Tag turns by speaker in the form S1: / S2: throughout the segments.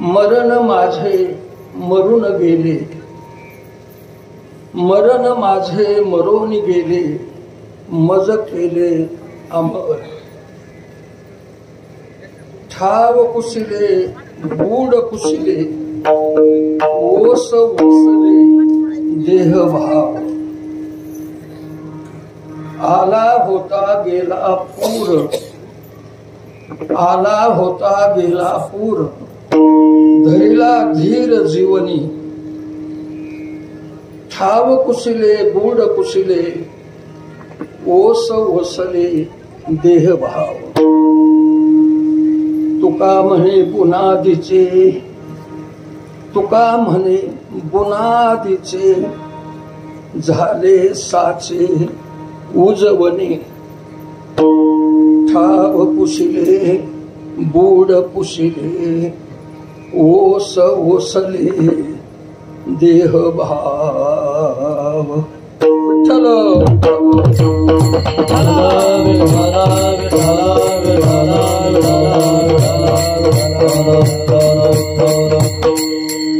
S1: मरण माझे मरून गेले, मरण माझे मरून गेले, मज केले अमर. ठाव कुशिले बूड कुशिले, ओस ओसले देह भाव. आला होता गेला पूर, आला होता गेला पूर, धरिला धीर जीवनी. ठाव कुशिले बूड कुशिले, ओस ओसले देह भाव. तुका म्हणे बुनादीचे, तुका म्हणे बुनादीचे, झाले साचे उजवणे. ठाव पुशिले बूड पुशिले, ओस ओसले देह भाव. विठ्ठल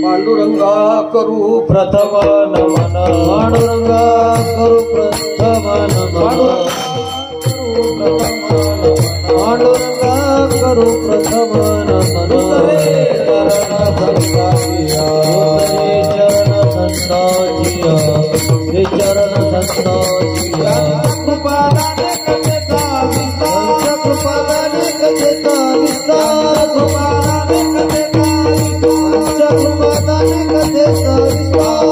S1: पांडुरंगा करू
S2: प्रथम नमन, पांडुरंगा करू प्रथम नमन, पांडुरंगा करू प्रथम नमन. चरण संताजिया, कृपादाने कथेचा विस्तार, कृपादाने कथेचा विस्तार, कृपादाने कथेचा विस्तार.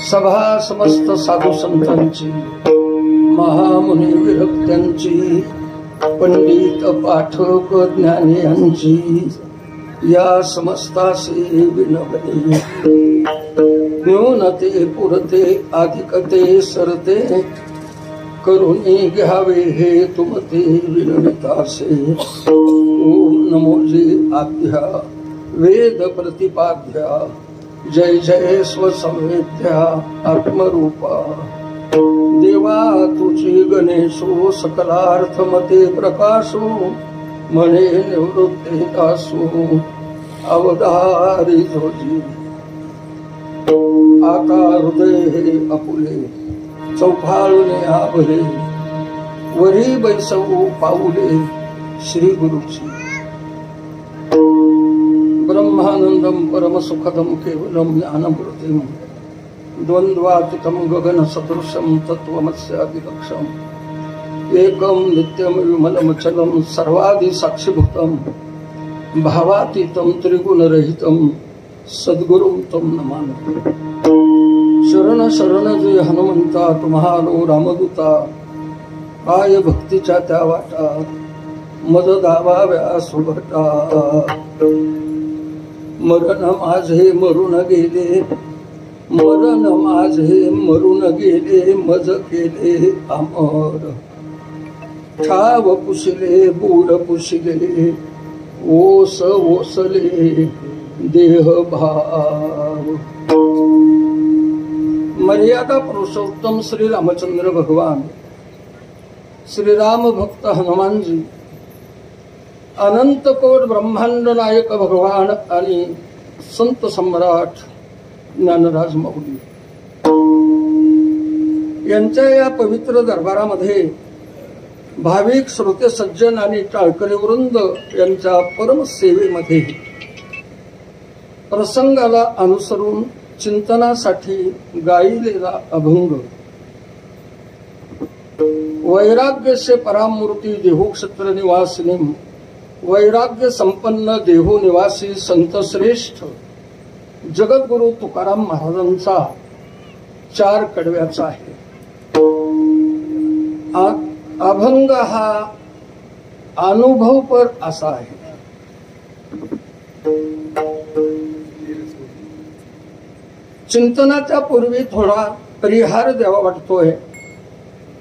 S1: सभा समस्त साधू संतांची, महामुनी विरक्त्यांची, पंडित पाठक ज्ञानी यांची, या समस्तासी विनवणी. न्यूनते पुरते अधिकते सरते, करुणी घ्यावे हे तुमते विनवितासे. ओम नमोजी आद्या वेद प्रतिपाद्या, जय जय स्वसंवेद्या आत्मरूपा. देवा तुझी गणेशो सकलार्थमते प्रकाशो, म्हणे निवृत्ते दासो अवधारी जोजी. आता हृदय हे अपुले, चौफाळूने आभले, वरी बैसवू पाऊले श्री गुरुची. ब्रह्मानंदम परमसुखदम केवलम ज्ञानमूर्तिम, द्वंद्वातीतं गगन सदृशं तत्त्वमस्यादिलक्ष्यम्. एकं नित्यं विमलमचलं सर्वादि साक्षिभूतं, भावातीतं त्रिगुणरहितं सद्गुरुं तं नमामि. शरण शरण जय हनुमंता, तुम्हालो रामदूता. काय भक्तीच्या त्या वाटा, मज धावाव्या सुभटा. मरण माझे मरून गेले, मरण माझे मरून गेले, मज केले अमर. ठाव पुशिले बूड पुशिले, ओस ओसले देह भाव. मर्यादा पुरुषोत्तम श्री रामचंद्र भगवान, श्रीराम भक्त हनुमानजी, अनंत कोट ब्रह्मांड नायक भगवान आणि संत सम्राट ज्ञानराज माऊली यांच्या या पवित्र दरबारामध्ये भाविक श्रोते सज्जन आणि टाळकरी वृंद यांच्या परम सेवेमध्ये प्रसंगाला अनुसरून चिंतनासाठी गायलेला अभंग. वैराग्य से परामूर्ति देहो क्षेत्र निवासिनी, वैराग्य संपन्न देहो निवासी संत श्रेष्ठ जगद्गुरु तुकाराम महाराजांचा 4 कडव्याचा आहे. अभंग हा अनुभवपर असा आहे. चिंतनाच्या पूर्वी थोडा परिहार द्यावा वाटतोय.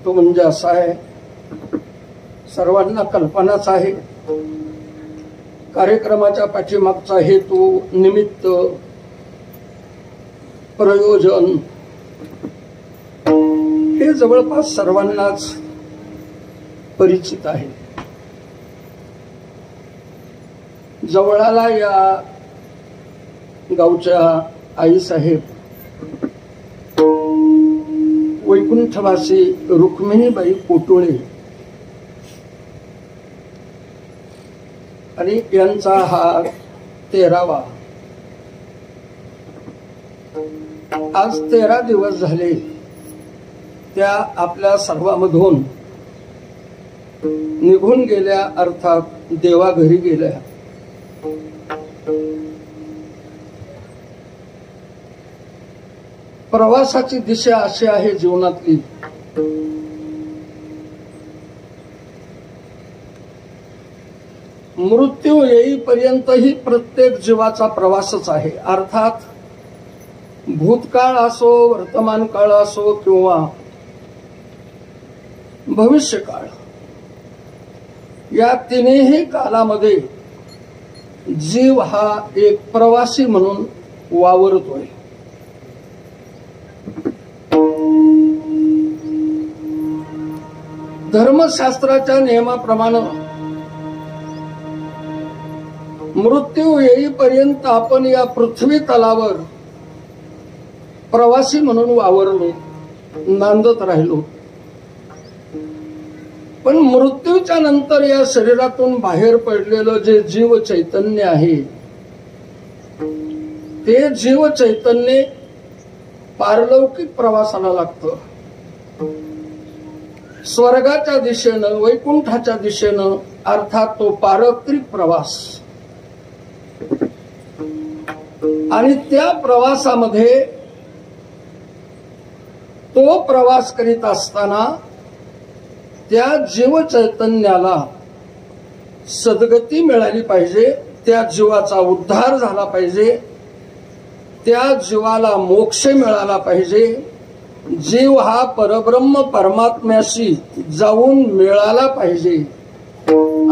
S1: तो म्हणजे असा आहे, सर्वांना कल्पनाच आहे. कार्यक्रमाच्या पाठीमागचा हेतू, निमित्त, प्रयोजन हे जवळपास सर्वांनाच परिचित आहे. जवळाला या गावच्या आईसाहेब वैकुंठवासी रुक्मिणीबाई कोटुळे आणि यांचा हा 13वा. आज 13 दिवस झाले त्या आपल्या सर्वांमधून निघून गेल्या, अर्थात देवाघरी गेल्या. प्रवासाची दिशा अशी आहे जीवनातली, मृत्यू येईपर्यंत ही प्रत्येक जीवाचा प्रवासच आहे. अर्थात भूतकाळ असो, वर्तमान काळ असो किंवा भविष्यकाळ, या तिन्ही कालामध्ये जीव हा एक प्रवासी म्हणून वावरतोय. धर्मशास्त्राच्या नियमाप्रमाणे मृत्यू येईपर्यंत आपण या पृथ्वी तलावर प्रवासी म्हणून वावरलो, नांदत राहिलो. पण मृत्यूच्या नंतर या शरीरातून बाहेर पडलेलं जे जीव चैतन्य आहे, ते जीव चैतन्य पारलौकिक प्रवासाला लागतं. स्वर्गाच्या दिशेनं, वैकुंठाच्या दिशेनं, अर्थात तो पारत्रिक प्रवास. आणि त्या प्रवासामध्ये तो प्रवास करीत असताना त्या जीव चैतन्याला सद्गती मिळाली पाहिजे, त्या जीवाचा उद्धार झाला पाहिजे, त्या जीवाला मोक्ष मिळाला पाहिजे. जीव हा परब्रह्म परमात्म्याशी जाऊन मिळाला पाहिजे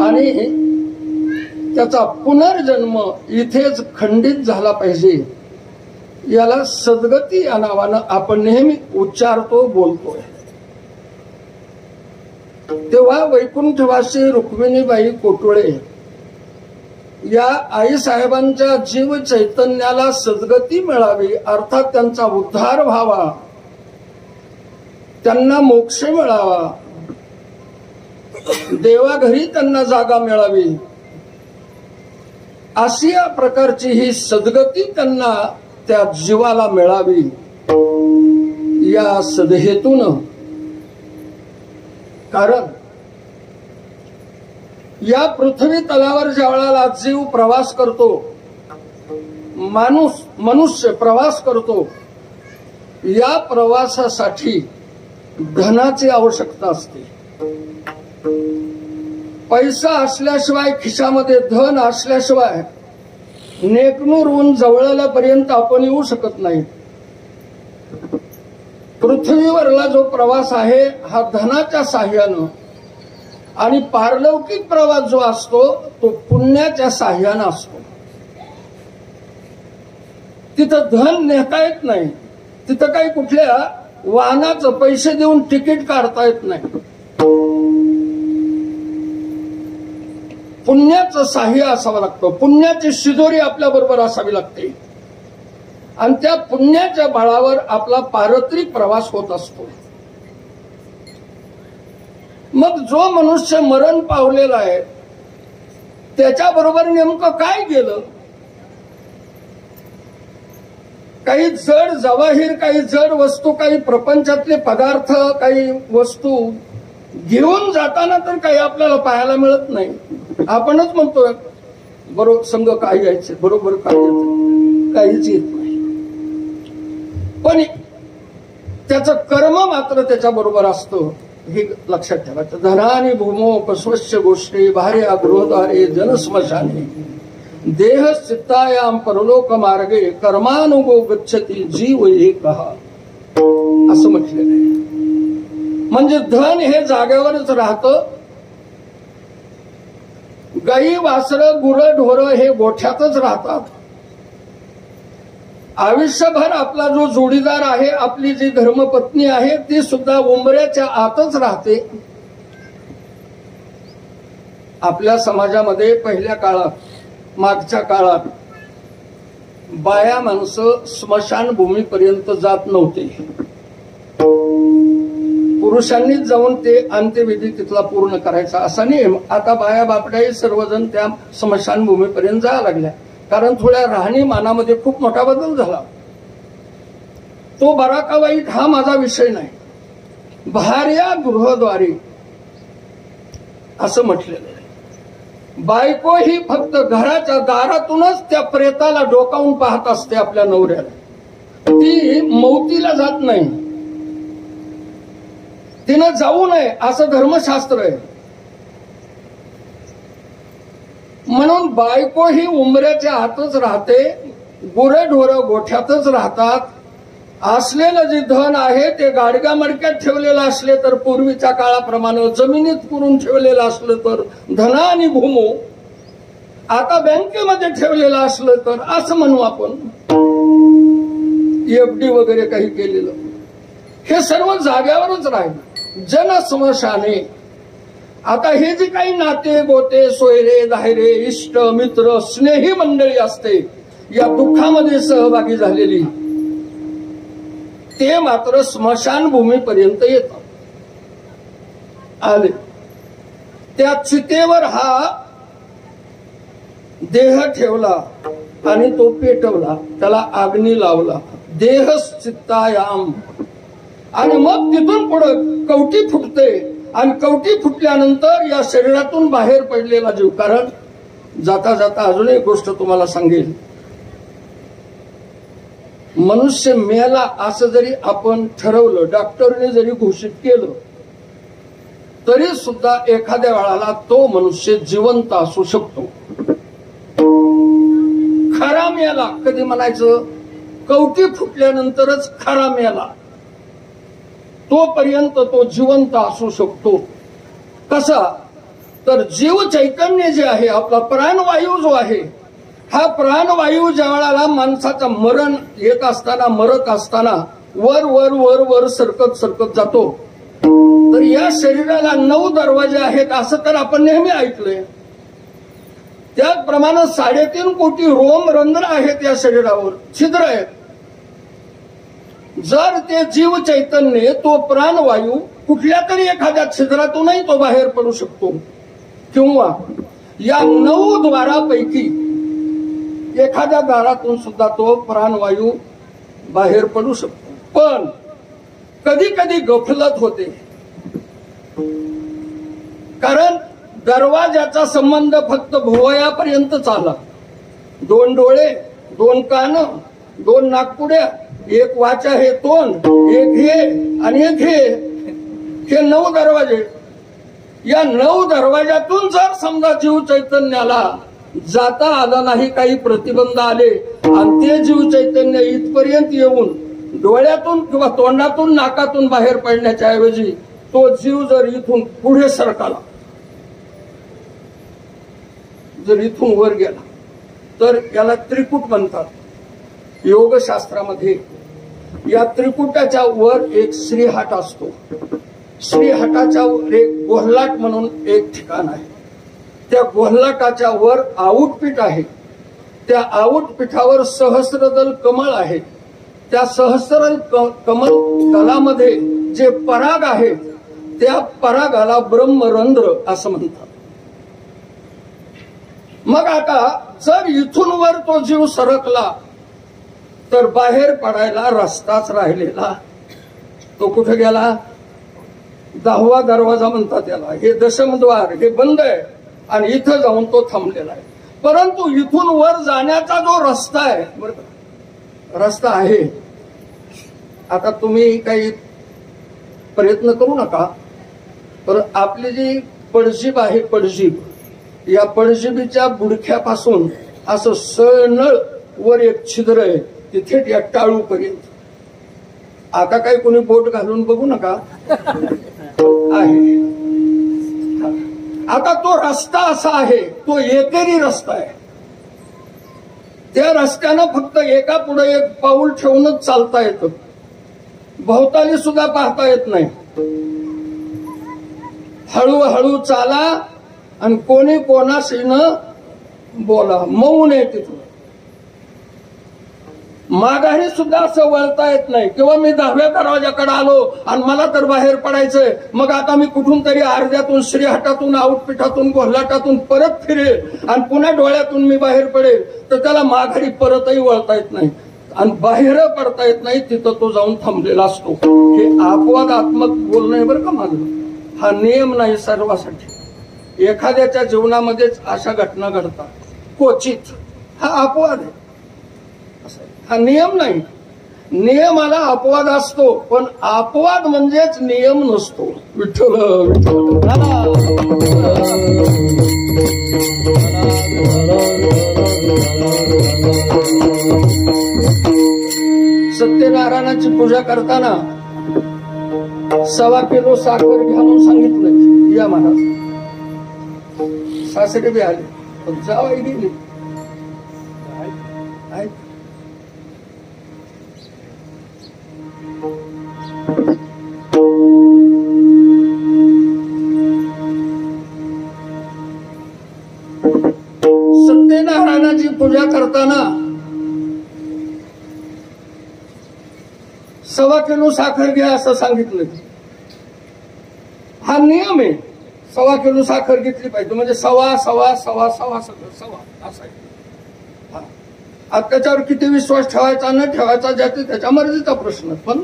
S1: आणि त्याचा पुनर्जन्म इथेच खंडित झाला पाहिजे. याला सद्गती या नावानं आपण नेहमी उच्चारतो, बोलतोय. तेव्हा वैकुंठवासी रुक्मिणीबाई कोटुळे या आईसाहेबांच्या जीव चैतन्याला सद्गती मिळावी, अर्थात त्यांचा उद्धार व्हावा, त्यांना मोक्ष मिळावा, देवाघरी त्यांना जागा मिळावी, अशी या प्रकारची ही सद्गती त्यांना त्या जीवाला मिळावी, या सदहेतून. कारण या पृथ्वी तलावर ज्या वेळेला जीव प्रवास करतो, मनुष्य प्रवास करतो, या प्रवासासाठी धनाची आवश्यकता असते. पैसा असल्याशिवाय, खिशामध्ये धन असल्याशिवाय नेकनूरहून जवळापर्यंत आपण येऊ शकत नाही. पृथ्वीवरला जो प्रवास आहे हा धनाच्या साह्यानं, आणि पारलौकिक प्रवास जो असतो तो पुण्याच्या साह्यानं असतो. तिथं धन नेता येत नाही, तिथं काही कुठल्या वाहनाचं पैसे देऊन तिकीट काढता येत नाही. पुण्याचं साह्य असावं लागतं, पुण्याची शिदोरी आपल्या बरोबर असावी लागते, आणि त्या पुण्याच्या बळावर आपला पारत्रिक प्रवास होत असतो. मग जो मनुष्य मरण पावलेला आहे त्याच्याबरोबर नेमकं काय गेलं? काही जड जवाहीर, काही जड वस्तू, काही प्रपंचातले पदार्थ, काही वस्तू घेऊन जाताना तर काही आपल्याला पाहायला मिळत नाही. आपणच म्हणतोय बरोबर संघ काय यायचे, बरोबर काय यायचं, काहीच येत नाही. पण त्याचं कर्म मात्र त्याच्या बरोबर असतं, हे लक्षात ठेवायचं. धनानी भूमो पस्वस्य गोष्टी भार्या गृहदारे जनस्मशाने देह चित्तायाम परलोक मार्गे कर्मानुगो गच्छती जीव एकः, असं म्हटलेलं आहे. म्हणजे धन हे जागेवरच राहतं, गाई वासरं गुरं ढोरं हे गोठ्यातच राहतात, आयुष्यभर आपला जो जोडीदार आहे, आपली जी धर्मपत्नी आहे, ती सुद्धा उंबऱ्याच्या आतच राहते. आपल्या समाजामध्ये पहिल्या काळात, मागच्या काळात बाया माणसं स्मशानभूमीपर्यंत जात नव्हते. पुरुषांनीच जाऊन ते अंत्यविधी तिथला पूर्ण करायचा असा नियम. आता बाया बापड्याही सर्वजण त्या स्मशानभूमीपर्यंत जायला लागल्या, कारण थोड्या राहणीमानामध्ये खूप मोठा बदल झाला. तो बरा का वाईट हा माझा विषय नाही. भार्या गृहद्वारी असं म्हटलेलं आहे. बायको ही फक्त घराच्या दारातूनच त्या प्रेताला डोकावून पाहत असते आपल्या नवऱ्याला. ती मौतीला जात नाही. तिनं जाऊ नये असं धर्मशास्त्र आहे. म्हणून बायको ही उंबऱ्याच्या आतच राहते. गुरेढोरं गोठ्यातच राहतात. असलेलं जे धन आहे ते गाडगा मडक्यात ठेवलेलं असले तर, पूर्वीच्या काळाप्रमाणे जमिनीत पुरून ठेवलेलं असलं तर धन आणि भूमो, आता बँकेमध्ये ठेवलेलं असलं तर असं म्हणू आपण, एफडी वगैरे काही केलेलं, हे सर्व जाग्यावरच राहिलं. जनस्मशाने. आता हे जे काही नाते गोते सोयरे दायरे इष्ट मित्र स्नेही मंडळी असते या दुःखामध्ये सहभागी झालेली, ते मात्र स्मशानभूमीपर्यंत येतात. आले त्या चितेवर हा देह ठेवला आणि तो पेटवला, त्याला अग्नी लावला. देहश्चित्तायाम. आणि मग तिथून पुढे कवटी फुटते. आणि कवटी फुटल्यानंतर या शरीरातून बाहेर पडलेला जीव. कारण जाता जाता अजून एक गोष्ट तुम्हाला सांगेल. मनुष्य मेला असं जरी आपण ठरवलं, डॉक्टरने जरी घोषित केलं, तरी सुद्धा एखाद्या वेळाला तो मनुष्य जिवंत असू शकतो. खरा मेला कधी म्हणायचं? कवटी फुटल्यानंतरच खरा मेला. तोपर्यंत तो जिवंत असू शकतो. कसा? तर जीव चैतन्य जे आहे, आपला प्राणवायू जो आहे, हा प्राणवायू ज्या वेळाला माणसाचं मरण येत असताना, मरत असताना वर वर वर वर सरकत सरकत जातो, तर या शरीराला 9 दरवाजे आहेत असं तर आपण नेहमी ऐकलंय. त्याचप्रमाणे 3.5 कोटी रोम रंध्र आहेत या शरीरावर, छिद्र आहेत. जर ते जीव चैतन्य, तो प्राणवायू कुठल्या तरी एखाद्या छिद्रातूनही तो बाहेर पडू शकतो, किंवा या 9 द्वारापैकी एखाद्या दारातून सुद्धा तो प्राणवायू बाहेर पडू शकतो. पण कधी कधी गफलत होते, कारण दरवाजाचा संबंध फक्त भुवयापर्यंत आला. 2 डोळे, 2 कान, 2 नाकपुड्या, 1 वाचा हे तोंड, 1 हे आणि 1 हे 9 दरवाजे. या 9 दरवाजातून जर समजा जीव चैतन्याला जाता आला नाही, काही प्रतिबंध आले आणि ते जीव चैतन्य इथपर्यंत येऊन डोळ्यातून किंवा तोंडातून नाकातून बाहेर पडण्याच्या ऐवजी तो जीव जर इथून पुढे सरकला, जर इथून वर गेला, तर याला त्रिकूट म्हणतात. योगशास्त्रामध्ये या त्रिकुटाच्या वर एक श्रीहाट असतो. श्रीहाटाच्या वर एक गोहलाट म्हणून एक ठिकाण आहे. त्या गोहलाटाच्या वर आऊटपीठ आहे. त्या आऊटपीठावर सहस्रदल कमळ आहे. त्या सहस्र कमल दलामध्ये जे पराग आहेत, त्या परागाला ब्रह्मरंध्र असं म्हणतात. मग आता जर इथून वर तो जीव सरकला, तर बाहेर पडायला रस्ताच राहिलेला. तो कुठे गेला? 10वा दरवाजा म्हणतात त्याला. हे दशमद्वार, हे बंद आहे आणि इथं जाऊन तो थांबलेला आहे. परंतु इथून वर जाण्याचा जो रस्ता आहे, रस्ता आहे. आता तुम्ही काही प्रयत्न करू नका, पण आपली जी पडशीब आहे, पडशीब, या पडशिबीच्या बुडख्यापासून असं सळनळ वर एक छिद्र आहे, तिथे त्या टाळूपर्यंत. आता काही कोणी बोट घालून बघू नका, आहे. आता तो रस्ता असा आहे, तो एकेरी रस्ता आहे. त्या रस्त्यानं फक्त एका पुढे एक पाऊल ठेवूनच चालता येतं, भोवताली सुद्धा पाहता येत नाही. हळूहळू चाला आणि कोणी कोणाशी न बोला, मौन आहे तिथून. माघारी सुद्धा असं वळता येत नाही. किंवा मी 10व्या दरवाजाकडे आलो आणि मला तर बाहेर पडायचंय, मग आता मी कुठून तरी अर्ध्यातून, श्रीहटातून, आउटपिठातून, गोल्हाटातून परत फिरेल आणि पुन्हा डोळ्यातून मी बाहेर पडेल, तर त्याला माघारी परतही वळता येत नाही आणि बाहेर पडता येत नाही. तिथं तो जाऊन थांबलेला असतो. हे अपवादात्मक बोलणं आहे बरं का माझं. हा नियम नाही सर्वांसाठी. एखाद्याच्या जीवनामध्येच अशा घटना घडतात क्वचित, हा अपवाद आहे. हा नियम नाही. नियमाला अपवाद असतो, पण अपवाद म्हणजेच नियम नसतो. विठ्ठल सत्यनारायणाची पूजा करताना 1.25 किलो साखर घ्या म्हणून सांगितलं. या महाराज सासरे बी आले, पण जावाई गेली. सत्यनारायणाची पूजा करताना 1.25 किलो साखर घ्या असं सांगितलं. हा नियम आहे. 1.25 किलो साखर घेतली पाहिजे, म्हणजे सव्वा सगळं सव्वा असं आहे. आता त्याच्यावर किती विश्वास ठेवायचा न ठेवायचा ज्याची त्याच्या मर्जीचा प्रश्न. पण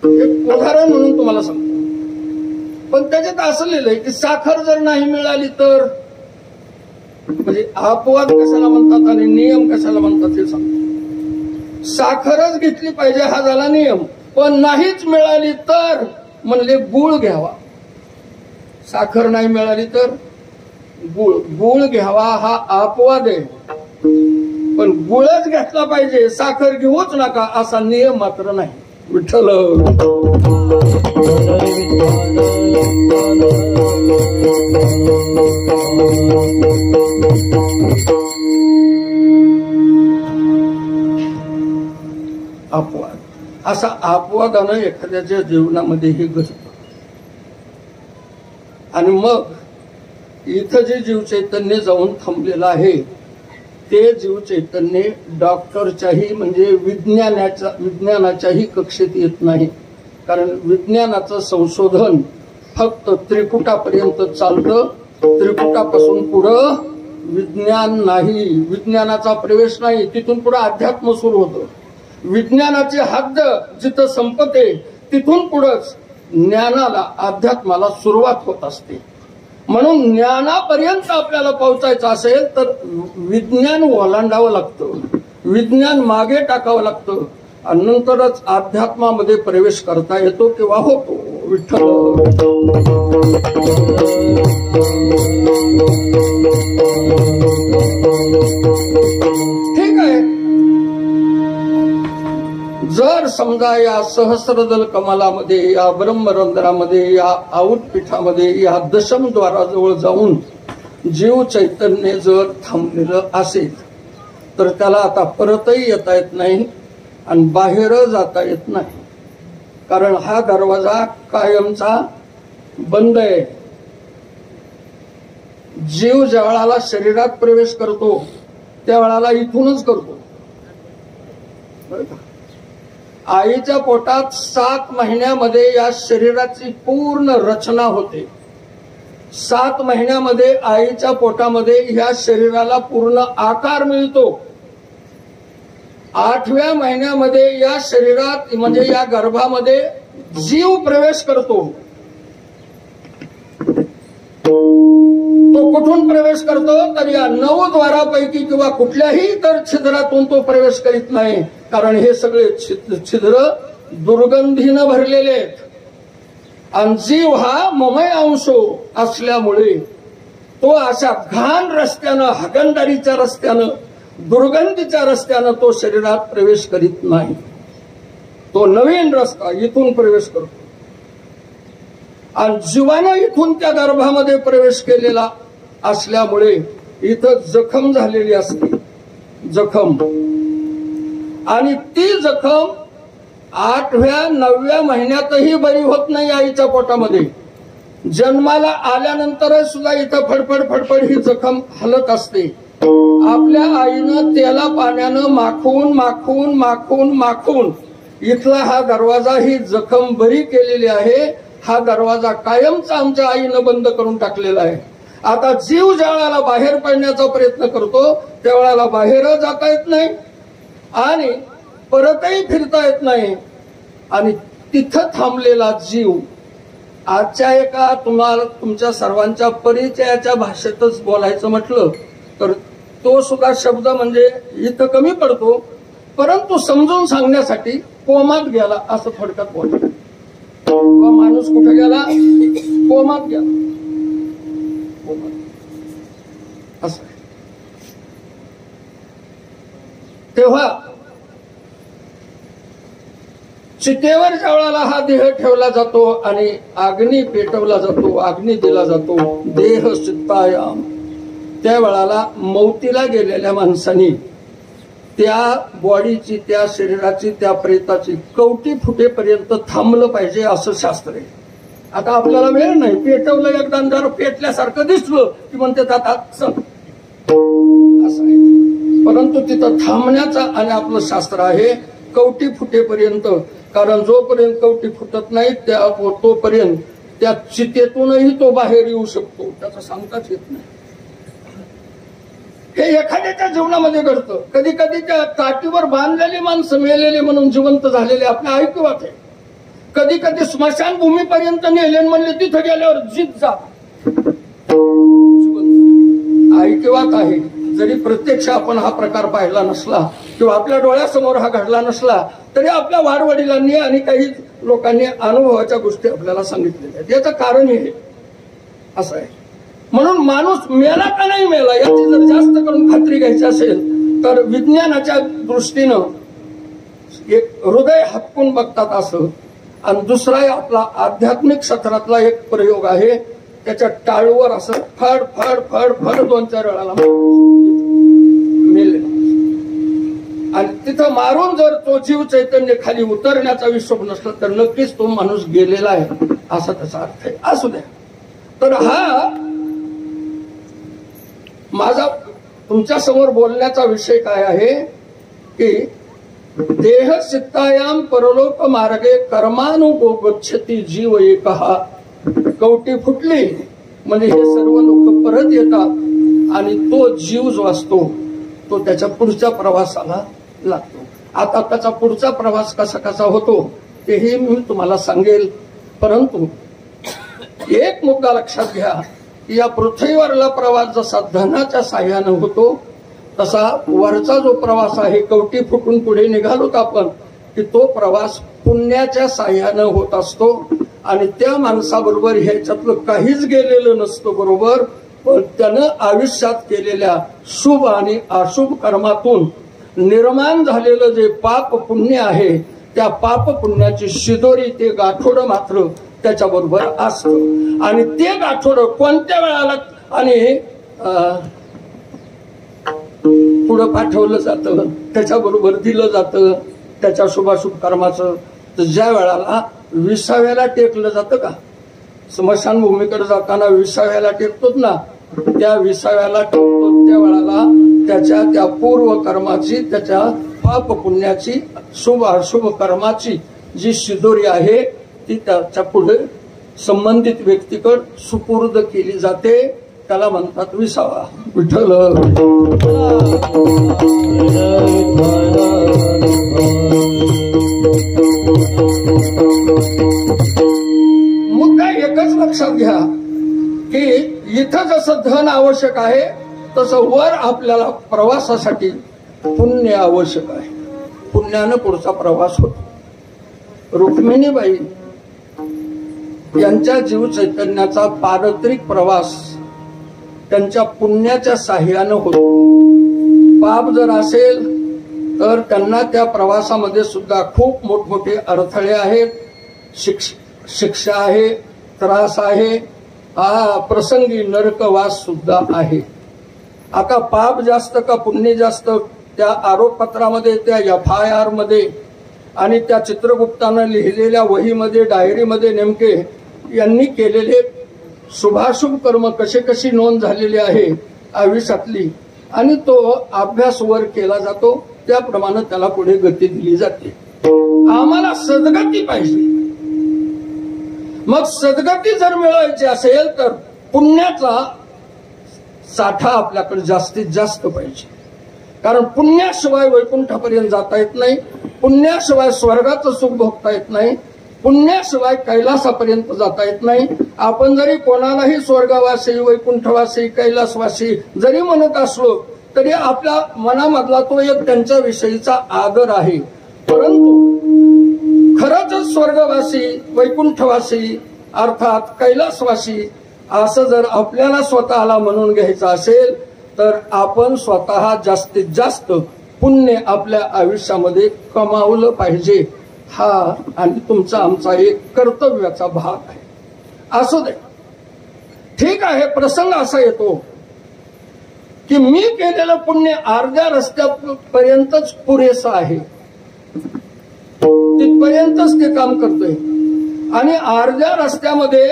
S1: एक उदाहरण म्हणून तुम्हाला सांगतो. पण त्याच्यात असं लिहिलंय की साखर जर नाही मिळाली तर, म्हणजे अपवाद कशाला म्हणतात आणि नियम कशाला म्हणतात हे सांगतो. साखरच घेतली पाहिजे हा झाला नियम. पण नाहीच मिळाली तर म्हणले गुळ घ्यावा. साखर नाही मिळाली तर गुळ घ्यावा हा अपवाद आहे. पण गुळच घेतला पाहिजे, साखर घेऊच नका असा नियम मात्र नाही. विठ्ठल अपवाद, असा अपवादानं एखाद्याच्या जीवनामध्ये घडतं. आणि मग इथं जे जीव चैतन्य जाऊन थांबलेलं आहे ते जीव चैतन्य डॉक्टरच्याही म्हणजे विज्ञानाच्याही कक्षेत येत नाही. कारण विज्ञानाचं संशोधन फक्त त्रिकुटापर्यंत चालतं. त्रिकुटापासून पुढं विज्ञान नाही, विज्ञानाचा प्रवेश नाही. तिथून पुढे अध्यात्म सुरू होतं. विज्ञानाची हद्द जिथं संपते तिथून पुढंच ज्ञानाला, अध्यात्माला सुरुवात होत असते. म्हणून ज्ञानापर्यंत आपल्याला पोहोचायचं असेल तर विज्ञान ओलांडावं लागतं, विज्ञान मागे टाकावं लागतं आणि नंतरच अध्यात्मामध्ये प्रवेश करता येतो किंवा होतो. विठ्ठल ठीक आहे. जर समजा या सहस्रदल कमलामध्ये, या ब्रह्मरंध्रामध्ये, या आउटपीठामध्ये, या दशमद्वाराजवळ जाऊन जीव चैतन्य जर थांबलेलं असेल तर त्याला आता परतही येता येत नाही आणि बाहेर जाता येत नाही. कारण हा दरवाजा कायमचा बंद आहे. जीव ज्या वेळाला शरीरात प्रवेश करतो त्या वेळाला इथूनच करतो. आईच्या पोटात 7 महिन्यामध्ये या शरीराची पूर्ण रचना होते. 7 महिन्यामध्ये आईच्या पोटामध्ये ह्या शरीराला पूर्ण आकार मिळतो. 8व्या महिन्यामध्ये या शरीरात म्हणजे या गर्भामध्ये जीव प्रवेश करतो. तो कुठून प्रवेश करतो तर या 9 द्वारापैकी किंवा कुठल्याही इतर छिद्रातून तो प्रवेश करीत नाही. कारण हे सगळे छिद्र दुर्गंधीनं भरलेले आहेत. आणि जीव हा ममय अंश असल्यामुळे तो अशा घाण रस्त्यानं, हागणदारीच्या रस्त्यानं, दुर्गंधीच्या रस्त्यानं तो शरीरात प्रवेश करीत नाही. तो नवीन रस्ता इथून प्रवेश करतो. आणि जीवानं इथून त्या गर्भामध्ये प्रवेश केलेला असल्यामुळे इथं जखम झालेली असते. जखम, आणि ती जखम 8व्या 9व्या महिन्यातही बरी होत नाही आईच्या पोटामध्ये. जन्माला आल्यानंतर सुद्धा इथं फडफड फडफड ही जखम हलत असते. आपल्या आईनं तेला पाण्यानं माखून माखून माखून माखून इथला हा दरवाजा ही जखम बरी केलेली आहे. हा दरवाजा कायमचा आमच्या आईनं बंद करून टाकलेला आहे. आता जीव ज्या वेळेला बाहेर पडण्याचा प्रयत्न करतो त्यावेळेला बाहेर जाता येत नाही आणि परतही फिरता येत नाही. आणि तिथं थांबलेला जीव आजच्या एका तुम्हाला तुमच्या सर्वांच्या परिचयाच्या भाषेतच बोलायचं म्हटलं तर तो सुद्धा शब्द म्हणजे इथं कमी पडतो, परंतु समजून सांगण्यासाठी कोमात गेला असं थोडक्यात बोलतो. माणूस कुठे गेला? कोमात गेला. असं तेव्हा चितेवर ज्या वेळेला हा देह ठेवला जातो आणि अग्नी पेटवला जातो, अग्नी दिला जातो, देह चित्तायाम, त्या वेळाला मौतीला गेलेल्या माणसानी त्या बॉडीची, त्या शरीराची, त्या प्रेताची कवटी फुटेपर्यंत थांबलं पाहिजे असं शास्त्र आहे. आता आपल्याला वेळ नाही, पेटवलं एकदा जर पेटल्यासारखं दिसलं की म्हणते असं आहे. परंतु तिथं थांबण्याचा आणि आपलं शास्त्र आहे कवटी फुटेपर्यंत. कारण जोपर्यंत कवटी फुटत नाही तोपर्यंत त्या चितेतूनही तो बाहेर येऊ शकतो, त्याचं सांगताच येत नाही. हे एखाद्याच्या जीवनामध्ये घडतं. कधी कधी त्या काठीवर बांधलेली माणसं मेलेली म्हणून जिवंत झालेले आपल्या ऐकवात आहे. कधी कधी स्मशानभूमीपर्यंत नेले म्हणले तिथं गेल्यावर जीत जा, ऐकवात आहे. जरी प्रत्यक्ष आपण हा प्रकार पाहिला नसला किंवा आपल्या डोळ्यासमोर हा घडला नसला तरी आपल्या वाडवडिलांनी आणि काही लोकांनी अनुभवाच्या गोष्टी आपल्याला सांगितलेल्या आहेत. याचं कारण हे असं आहे. म्हणून माणूस मेला का नाही मेला याची जर जास्त करून खात्री घ्यायची असेल तर विज्ञानाच्या दृष्टीनं एक हृदय हटकून बघतात असं, आणि दुसरा आपला आध्यात्मिक क्षेत्रातला एक प्रयोग आहे. त्याच्या टाळूवर असं फड फड फड फड 2-4 वेळाला मेले आणि तिथं मारून जर तो जीव चैतन्य खाली उतरण्याचा विश्वास नसला तर नक्कीच तो माणूस गेलेला आहे असा त्याचा अर्थ आहे. असू द्या. तर हा माझा तुमच्या समोर बोलण्याचा विषय काय आहे की देह चित्तायाम परलोक मार्गे कर्मानुगो गच्छति जीव एकहा. कवटी फुटली म्हणजे हे सर्व लोक परत येतात आणि तो जीव जो असतो तो त्याच्या पुढच्या प्रवासाला लागतो. आता त्याचा पुढचा प्रवास कसा कसा होतो तेही मी तुम्हाला सांगेल. परंतु एक मुद्दा लक्षात घ्या की या पृथ्वीवरला प्रवास जसा धनाच्या साह्यानं होतो तसा वरचा जो प्रवास आहे कवटी फुटून पुढे निघालोत आपण की तो प्रवास पुण्याच्या साह्यानं होत असतो. आणि त्या माणसाबरोबर ह्याच्यातलं काहीच गेलेलं नसतं बरोबर, पण त्यानं आयुष्यात केलेल्या शुभ आणि अशुभ कर्मातून निर्माण झालेलं जे पाप पुण्य आहे त्या पाप पुण्याची शिदोरी ते गाठोडं मात्र त्याच्या बरोबर असतं. आणि ते गाठोडं कोणत्या वेळाला आणि पुढं पाठवलं जातं, त्याच्याबरोबर दिलं जातं त्याच्या शुभाशुभ कर्माचं. तर ज्या वेळाला 20व्याला टेकलं जातं का, स्मशानभूमीकडे जाताना 20व्याला टेकतोच ना, त्या 20व्याला टेकतो त्या वेळाला त्याच्या त्या पूर्व कर्माची, त्याच्या पाप पुण्याची, शुभ अशुभ कर्माची जी शिदोरी आहे ती त्याच्या पुढे संबंधित व्यक्तीकडे सुपूर्द केली जाते. त्याला म्हणतात 20वा. विठ्ठल मुद्दा एकच लक्षात घ्या की इथं जसं धन आवश्यक आहे तसं वर आपल्याला प्रवासासाठी पुण्य आवश्यक आहे. पुण्यानं पुढचा प्रवास होतो. रुक्मिणीबाई यांच्या जीव चैतन्याचा पारत्रिक प्रवास त्यांच्या पुण्याच्या साह्यानं होतो. पाप जर असेल तर त्यांना त्या प्रवासामध्ये सुद्धा खूप मोठमोठे अडथळे आहेत. शिक्षा आहे, त्रास आहे, प्रसंगी नरकवास सुद्धा आहे. आता पाप जास्त का पुण्य जास्त त्या आरोपपत्रामध्ये, त्या FIR मध्ये आणि त्या चित्रगुप्तानं लिहिलेल्या वहीमध्ये, डायरीमध्ये नेमके यांनी केलेले शुभाशुभ कर्म कसे कशी नोंद झालेली आहे आयुष्यातली, आणि तो अभ्यास वर केला जातो. त्याप्रमाणे त्याला पुढे गती दिली जाते. आम्हाला सद्गती पाहिजे. मग सद्गती जर मिळवायची असेल तर पुण्याचा साठा आपल्याकडे जास्तीत जास्त पाहिजे. कारण पुण्याशिवाय वैकुंठापर्यंत जाता येत नाही, पुण्याशिवाय स्वर्गाचं सुख भोगता येत नाही, पुण्याशिवाय कैलासापर्यंत जाता येत नाही. आपण जरी कोणालाही स्वर्गवासी, वैकुंठवासी, कैलासवासी जरी म्हणत असलो तरी आपल्या मनामधला तो एक त्यांच्याविषयीचा आदर आहे. परंतु खरंच स्वर्गवासी, वैकुंठवासी अर्थात कैलासवासी असं जर आपल्याला स्वतःला म्हणून घ्यायचं असेल तर आपण स्वतः जास्तीत जास्त पुण्य आपल्या आयुष्यामध्ये कमावलं पाहिजे. हा आणि तुमचा आमचा एक कर्तव्याचा भाग आहे. असू दे, ठीक आहे. प्रसंग असा येतो की मी केलेलं पुण्य अर्ध्या रस्त्यापर्यंतच पुरेसं आहे, तिथपर्यंतच ते काम करतोय, आणि अर्ध्या रस्त्यामध्ये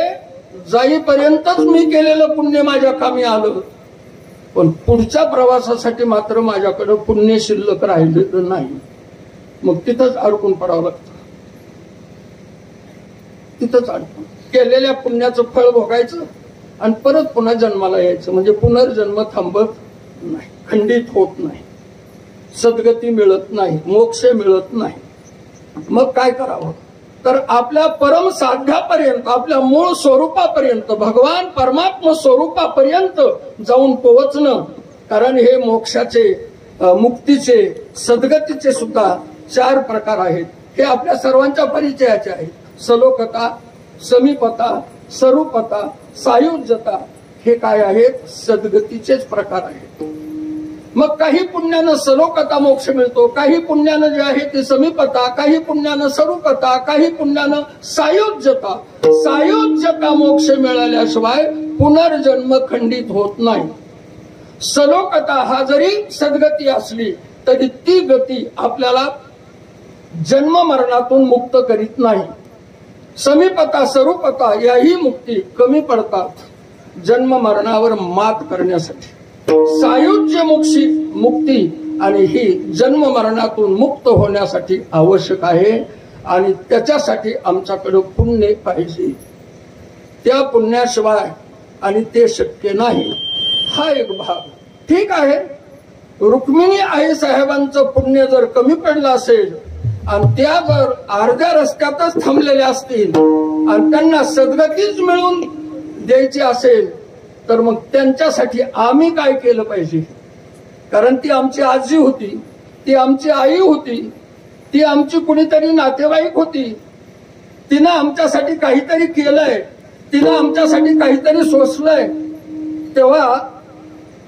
S1: जाईपर्यंतच मी केलेलं पुण्य माझ्या कामी आलं, पण पुढच्या प्रवासासाठी मात्र माझ्याकडे पुण्य शिल्लक राहिलेलं नाही. मग तिथंच अडकून पडावं लागतं. तिथंच अडकून केलेल्या पुण्याचं फळ भोगायचं आणि परत पुन्हा जन्माला यायचं. म्हणजे पुनर्जन्म थांबत नाही, खंडित होत नाही, सद्गती मिळत नाही, मोक्ष मिळत नाही. मग काय करावं तर आपल्या परम साध्यापर्यंत, आपल्या मूळ स्वरूपापर्यंत, भगवान परमात्मा स्वरूपापर्यंत जाऊन पोहोचणं. कारण हे मोक्षाचे, मुक्तीचे, सद्गतीचे सुद्धा 4 प्रकार आहेत. हे आपल्या सर्वांच्या परिचयाचे आहेत. सलोकता, समीपता, स्वरूपता, सायुज्यता हे काय आहेत? सद्गतीचेच प्रकार आहेत. मग काही पुण्यानं सलोकता मोक्ष मिळतो, काही पुण्यानं जे आहे ते समीपता, काही पुण्यानं स्वरूपता, काही पुण्यानं सायुज्यता. सायुज्यता मोक्ष मिळाल्याशिवाय पुनर्जन्म खंडित होत नाही. सलोकता हा जरी सद्गती असली तरी ती गती आपल्याला जन्म मरणातून मुक्त करीत नाही. समीपता, स्वरूपता याही मुक्ती कमी पडतात जन्म मरणावर मात करण्यासाठी. सायुज्य मुक्ती आणि ही जन्म मरणातून मुक्त होण्यासाठी आवश्यक आहे, आणि त्याच्यासाठी आमच्याकडे पुण्य पाहिजे. त्या पुण्याशिवाय आणि ते शक्य नाही. हा एक भाग. ठीक आहे, रुक्मिणी आई साहेबांचं पुण्य जर कमी पडलं असेल आणि त्या जर अर्ध्या रस्त्यातच थांबलेल्या असतील आणि त्यांना सद्गतीच मिळून द्यायची असेल तर मग त्यांच्यासाठी आम्ही काय केलं पाहिजे? कारण ती आमची आजी होती, ती आमची आई होती, ती आमची कुणीतरी नातेवाईक होती. तिनं आमच्यासाठी काहीतरी केलंय, तिनं आमच्यासाठी काहीतरी सोसलंय, तेव्हा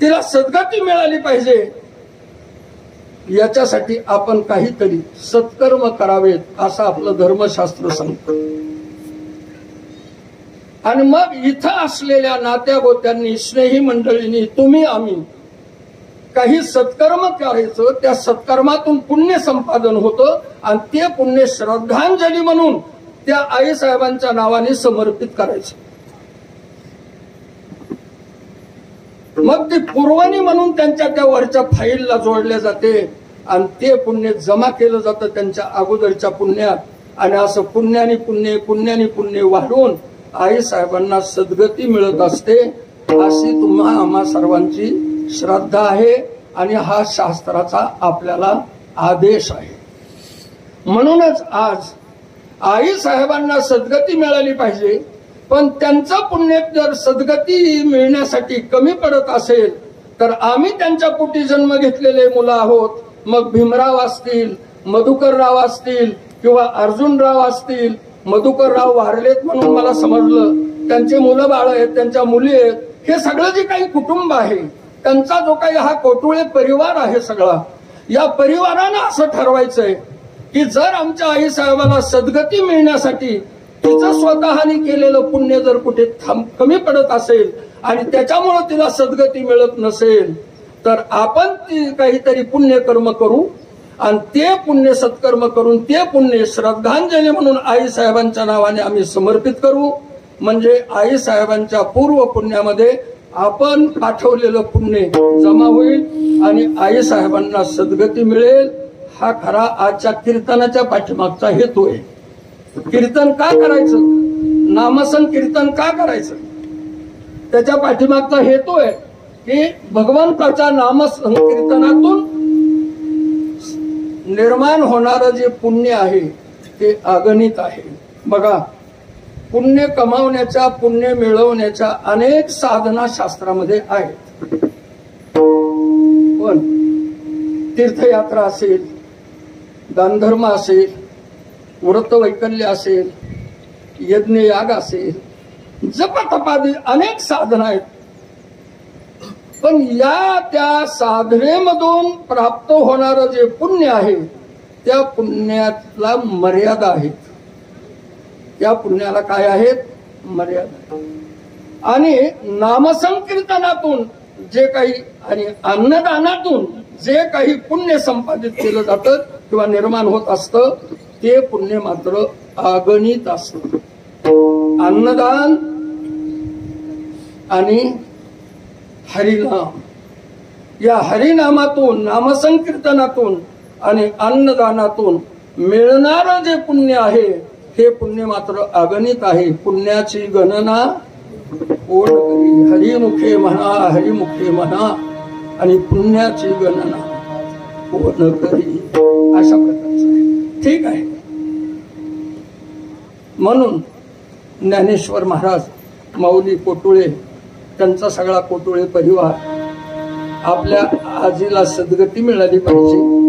S1: तिला सद्गती मिळाली पाहिजे. याच्यासाठी आपण काहीतरी सत्कर्म करावेत असं आपलं धर्मशास्त्र सांगतं. आणि मग इथं असलेल्या नात्या गोत्यांनी, स्नेही मंडळींनी, तुम्ही आम्ही काही सत्कर्म करायचं. त्या सत्कर्मातून पुण्य संपादन होतं आणि ते पुण्य श्रद्धांजली म्हणून त्या आई साहेबांच्या नावाने समर्पित करायचं. मग ती पुरवणी म्हणून त्यांच्या त्या वरच्या फाईलला जोडले जाते आणि ते पुण्य जमा केलं जातं त्यांच्या अगोदरच्या पुण्यात. आणि असं पुण्याने पुण्य वाढून आई साहेबांना सद्गती मिळत असते, अशी तुम्हा आम्हा सर्वांची श्रद्धा आहे आणि हा शास्त्राचा आपल्याला आदेश आहे. म्हणूनच आज आई साहेबांना सद्गती मिळाली पाहिजे. पण त्यांचं पुण्य जर सद्गती मिळण्यासाठी कमी पडत असेल तर आम्ही त्यांच्या पोटी जन्म घेतलेले मुलं आहोत. मग भीमराव असतील, मधुकरराव असतील किंवा अर्जुनराव असतील. मधुकरराव वारलेत म्हणून मला समजलं, त्यांचे मुलं बाळ आहेत, त्यांच्या मुली आहेत. हे सगळं जे काही कुटुंब आहे, त्यांचा जो काही हा कोटुळे परिवार आहे सगळा, या परिवारानं असं ठरवायचंय की जर आमच्या आई साहेबाला सद्गती मिळण्यासाठी तिचं स्वतःने केलेलं पुण्य जर कुठे कमी पडत असेल आणि त्याच्यामुळे तिला सद्गती मिळत नसेल तर आपण ती काहीतरी पुण्यकर्म करू आणि ते पुण्य सत्कर्म करून ते पुण्य श्रद्धांजली म्हणून आई साहेबांच्या नावाने आम्ही समर्पित करू. म्हणजे आई साहेबांच्या पूर्व पुण्यामध्ये आपण पाठवलेलं पुण्य जमा होईल आणि आई साहेबांना सद्गती मिळेल. हा खरा आजच्या कीर्तनाच्या पाठीमागचा हेतू आहे. कीर्तन का करायचं, नामसंकीर्तन का करायचं, त्याच्या पाठीमागचा हेतू आहे की भगवंताच्या नामसंकीर्तनातून निर्माण होणारं जे पुण्य आहे ते अगणित आहे. बघा, पुण्य कमावण्याच्या, पुण्य मिळवण्याच्या अनेक साधना शास्त्रामध्ये आहेत. पण तीर्थयात्रा असेल, दानधर्म असेल, व्रतवैकल्य असेल, यज्ञयाग असेल, जपतपादी अनेक साधना आहेत. पण या त्या साधनेमधून प्राप्त होणारं जे पुण्य आहे त्या पुण्याला मर्यादा आहेत. त्या पुण्याला काय आहेत, मर्यादा. आणि नामसंकीर्तनातून जे काही आणि अन्नदानातून जे काही पुण्य संपादित केलं जातं किंवा निर्माण होत असतं ते पुण्य मात्र अगणित असतं. अन्नदान आणि हरिनाम, या हरिनामातून, नामसंकीर्तनातून आणि अन्नदानातून मिळणारं जे पुण्य आहे हे पुण्य मात्र अगणित आहे. पुण्याची गणना कोण करी, हरिमुखे म्हणा, हरिमुखे म्हणा, आणि पुण्याची गणना कोण करी, अशा प्रकारचं आहे. ठीक आहे. म्हणून ज्ञानेश्वर महाराज, माऊली कोटुळे, त्यांचा सगळा कोटुळे परिवार आपल्या आजीला सद्गती मिळाली पाहिजे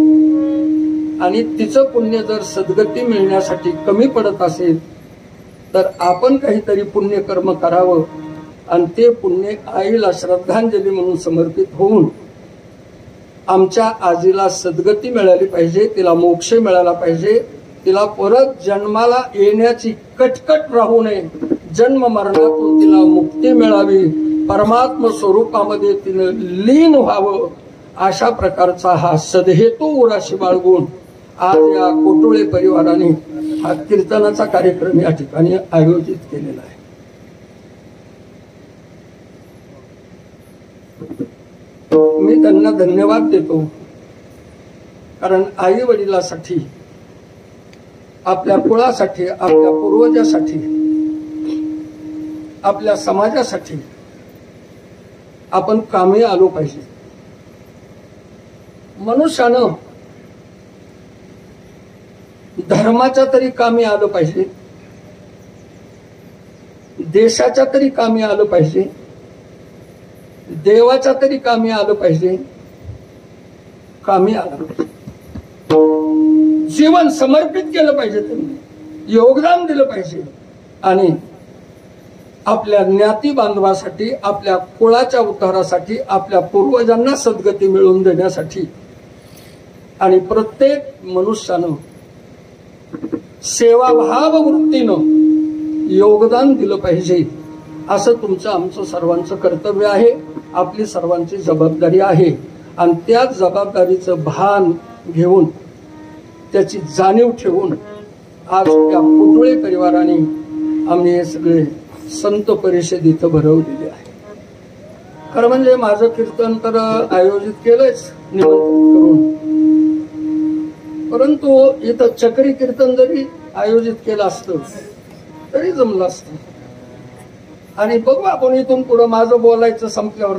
S1: आणि तिचं पुण्य जर सद्गती मिळण्यासाठी कमी पडत असेल तर आपण काहीतरी पुण्यकर्म करावं आणि ते पुण्य आईला श्रद्धांजली म्हणून समर्पित होऊन आमच्या आजीला सद्गती मिळाली पाहिजे, तिला मोक्ष मिळाला पाहिजे, तिला परत जन्माला येण्याची कटकट राहू नये, जन्म मरणातून तिला मुक्ती मिळावी, परमात्म स्वरूपामध्ये तिनं लीन व्हावं, अशा प्रकारचा हा सदहेतू उराशी बाळगून आज या कोटुळे परिवाराने हा कीर्तनाचा कार्यक्रम या ठिकाणी आयोजित केलेला आहे. मी त्यांना धन्यवाद देतो, कारण आई वडिलासाठी, आपल्या कुळासाठी, आपल्या पूर्वजासाठी, आपल्या समाजासाठी आपण कामी आलो पाहिजे. मनुष्यानं धर्माच्या तरी कामी आलं पाहिजे, देशाच्या तरी कामी आलं पाहिजे, देवाच्या तरी कामी आलं पाहिजे, कामी आलं पाहिजे. जीवन समर्पित केलं पाहिजे, त्यांनी योगदान दिलं पाहिजे आणि आपल्या ज्ञाती बांधवासाठी, आपल्या कुळाच्या उद्धारासाठी, आपल्या पूर्वजांना सद्गती मिळवून देण्यासाठी आणि प्रत्येक मनुष्यानं सेवाभाव वृत्तीनं योगदान दिलं पाहिजे. असं तुमचं आमचं सर्वांचं कर्तव्य आहे, आपली सर्वांची जबाबदारी आहे. आणि त्या जबाबदारीचं भान घेऊन, त्याची जाणीव ठेवून आज त्या कोटुळे परिवाराने आम्ही हे सगळे संत परिषद इथं भरवलेली आहे. खरं म्हणजे माझं कीर्तन तर आयोजित केलंच निमंत्रित करून, परंतु इथं चक्री कीर्तन जरी आयोजित केलं असतं तरी जमलं असतं. आणि बघू आपण इथून पुढं माझं बोलायचं संपल्यावर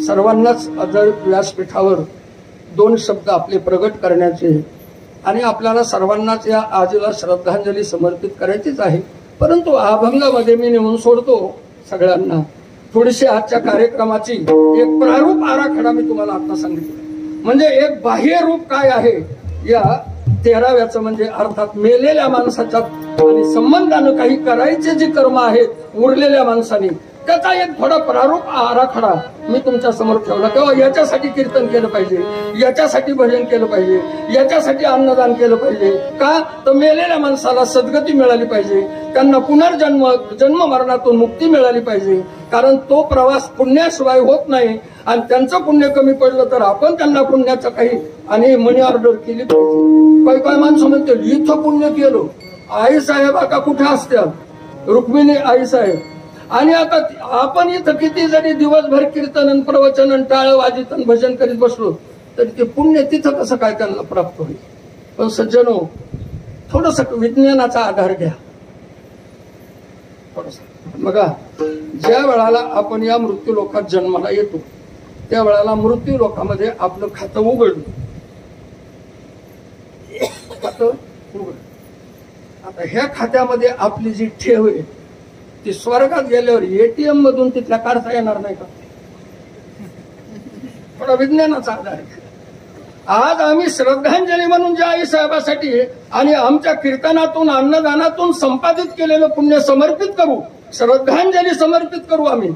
S1: सर्वांनाच जर व्यासपीठावर 2 शब्द आपले प्रगट करण्याचे आणि आपल्याला सर्वांनाच या आजीला श्रद्धांजली समर्पित करायचीच आहे. परंतु अभंगामध्ये मी नेऊन सोडतो सगळ्यांना. थोडीशी आजच्या कार्यक्रमाची एक प्रारूप आराखडा मी तुम्हाला आता सांगितलं, म्हणजे एक बाह्य रूप काय आहे या 13व्याचं, म्हणजे अर्थात मेलेल्या माणसाच्या आणि संबंधानं काही करायचे जे कर्म आहेत उरलेल्या माणसाने त्याचा एक थोडा प्रारूप आराखडा मी तुमच्या समोर ठेवला. तेव्हा याच्यासाठी कीर्तन केलं पाहिजे, याच्यासाठी भजन केलं पाहिजे, याच्यासाठी अन्नदान केलं पाहिजे. का तर मेलेल्या माणसाला सद्गती मिळाली पाहिजे, त्यांना जन्म मरणातून मुक्ती मिळाली पाहिजे. कारण तो प्रवास पुण्याशिवाय होत नाही. आणि त्यांचं पुण्य कमी पडलं तर आपण त्यांना पुण्याचं काही आणि मनी ऑर्डर केली पाहिजे. काही काही माणसं म्हणते इथं पुण्य केलं. आई साहेब आता कुठे असतात, रुक्मिणी आई साहेब. आणि आता आपण इथं किती जरी दिवसभर कीर्तन प्रवचन टाळ वाजित भजन करीत बसलो तरी ते पुण्य तिथं कसं काय त्यांना प्राप्त होईल. पण सज्जनो, थोडस विज्ञानाचा आधार घ्या. थोडस बघा, ज्या वेळाला आपण या मृत्यू लोकात जन्माला येतो त्या वेळाला मृत्यू लोकामध्ये आपलं खातं उघडलं. खातं उघड. आता ह्या खात्यामध्ये आपली जी ठेव आहे ती स्वर्गात गेल्यावर एटीएम मधून तिथल्या काढता येणार नाही का? थोडा विज्ञानाचा आधार आहे. आज आम्ही श्रद्धांजली म्हणून ज्या आई साहेबासाठी आणि आमच्या कीर्तनातून अन्नदानातून संपादित केलेलं पुण्य समर्पित करू, श्रद्धांजली समर्पित करू आम्ही,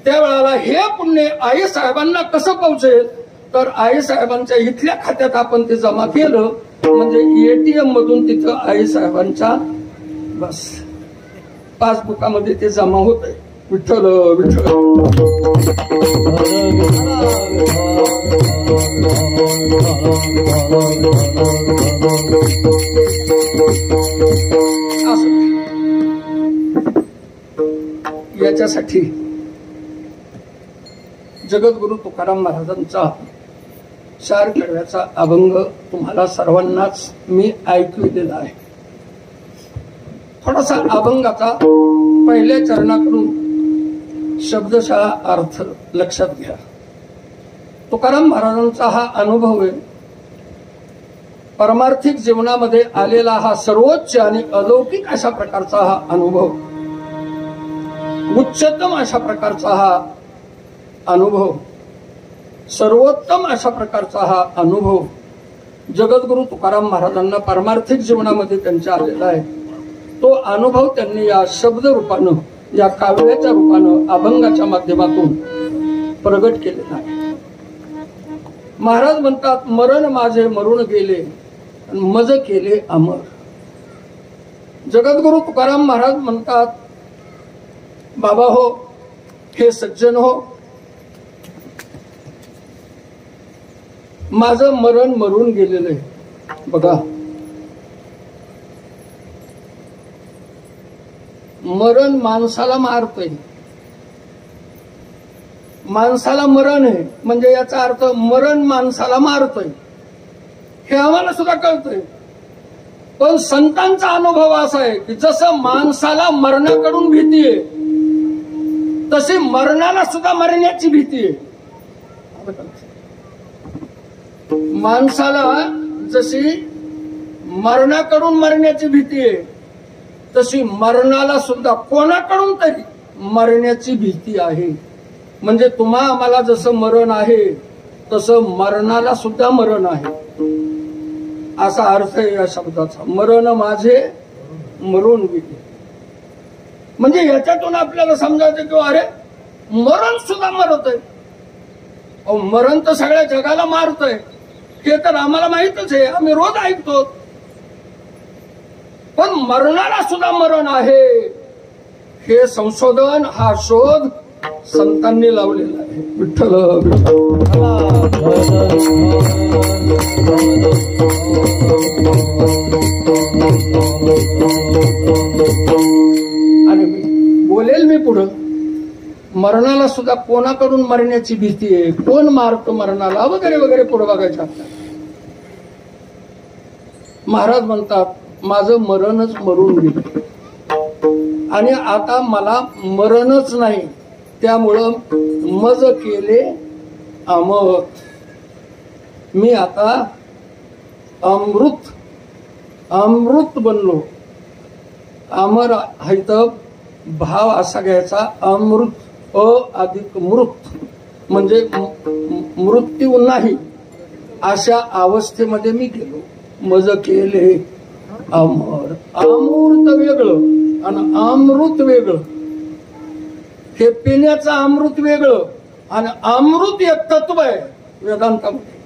S1: त्यावेळेला हे पुण्य आई साहेबांना कसं पोहोचेल तर आई साहेबांच्या इथल्या खात्यात आपण ते जमा केलं म्हणजे एटीएम मधून तिथं आई साहेबांच्या बस पासबुकामध्ये ते जमा होत आहे. विठ्ठल विठ्ठल. याच्यासाठी जगद्गुरु तुकाराम महाराजांचा 4 कडव्याचा अभंग तुम्हाला सर्वांनाच मी ऐकू दिला आहे. थोडासा अभंगाचा पहिल्या चरणाकडून शब्दशः अर्थ लक्षात घ्या. तुकाराम महाराजांचा हा अनुभव आहे. परमार्थिक जीवनामध्ये आलेला हा सर्वोच्च आणि अलौकिक अशा प्रकारचा हा अनुभव, उच्चतम अशा प्रकारचा हा अनुभव, सर्वोत्तम अशा प्रकारचा हा अनुभव जगद्गुरु तुकाराम महाराजांना परमार्थिक जीवनामध्ये त्यांच्या आलेला आहे. तो अनुभव त्यांनी या शब्द रूपानं, या काव्याच्या रूपानं, अभंगाच्या माध्यमातून प्रगट केलेला आहे. महाराज म्हणतात, मरण माझे मरून गेले मज केले अमर. जगद्गुरु तुकाराम महाराज म्हणतात, बाबा हो, हे सज्जन हो, माझं मरण मरून गेलेलं आहे. बघा, मरण माणसाला मारतंय, माणसाला मरण आहे म्हणजे याचा अर्थ मरण माणसाला मारतंय हे आम्हाला सुद्धा कळतंय. पण संतांचा अनुभव असा आहे की जसं माणसाला मरणाकडून भीती आहे तशी मरणाला सुद्धा मरण्याची भीती आहे. माणसाला जशी मरणाकडून मरण्याची भीती आहे तशी मरणाला सुद्धा कोणाकडून तरी मरण्याची भीती आहे. म्हणजे तुम्हा आम्हाला जसं मरण आहे तसं मरणाला सुद्धा मरण आहे असा अर्थ आहे या शब्दाचा. मरण माझे मरून गेले म्हणजे याच्यातून आपल्याला समजायचं की अरे मरण सुद्धा मरत आहे. मरण तर सगळ्या जगाला मारतंय हे तर आम्हाला माहितच आहे, आम्ही रोज ऐकतो. पण मरणाला सुद्धा मरण आहे हे संशोधन, हा शोध संतांनी लावलेला आहे. विठ्ठल आणि बोलेल मी पुढं, मरणाला सुद्धा कोणाकडून मरण्याची भीती आहे, कोण मारतो मरणाला वगैरे वगैरे पुढे बघायचं आपल्याला. महाराज म्हणतात, माझं मरणच मरून गेलं आणि आता मला मरणच नाही, त्यामुळं मज केले अमर. मी आता अमृत अमृत बनलो. अमर हैत भाव असा घ्यायचा, अमृत अधिक मृत म्हणजे मृत्यू नाही अशा अवस्थेमध्ये मी गेलो. मज केले अमर. अमृत वेगळं आणि अमृत वेगळं हे पिण्याचं अमृत वेगळं आणि अमृत एक तत्व आहे वेदांतामध्ये.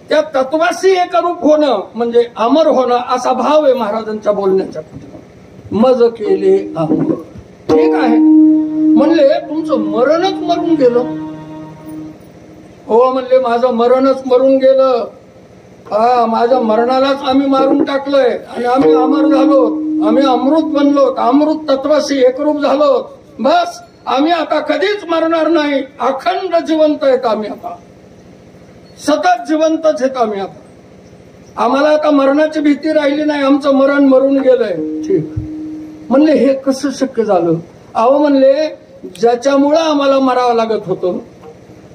S1: त्या तत्वाशी एकरूप होणं म्हणजे अमर होणं असा भाव आहे महाराजांच्या बोलण्याच्या. मज केले अमर. ठीक आहे म्हणले तुमचं मरणच मरून गेलं. हो म्हणले माझं मरणच मरून गेलं. हा माझ्या मरणालाच आम्ही मारून टाकलंय आणि आम्ही अमर झालो, आम्ही अमृत बनलो, अमृत तत्वाशी एकरूप झालो. बस आम्ही आता कधीच मरणार नाही, अखंड जिवंत आहेत आम्ही आता, सतत जिवंतच आहेत आम्ही आता. आम्हाला आता मरणाची भीती राहिली नाही, आमचं मरण मरून गेलंय. ठीक म्हणले हे कसं शक्य झालं? अहो म्हणले ज्याच्यामुळं आम्हाला मरावं लागत होतं,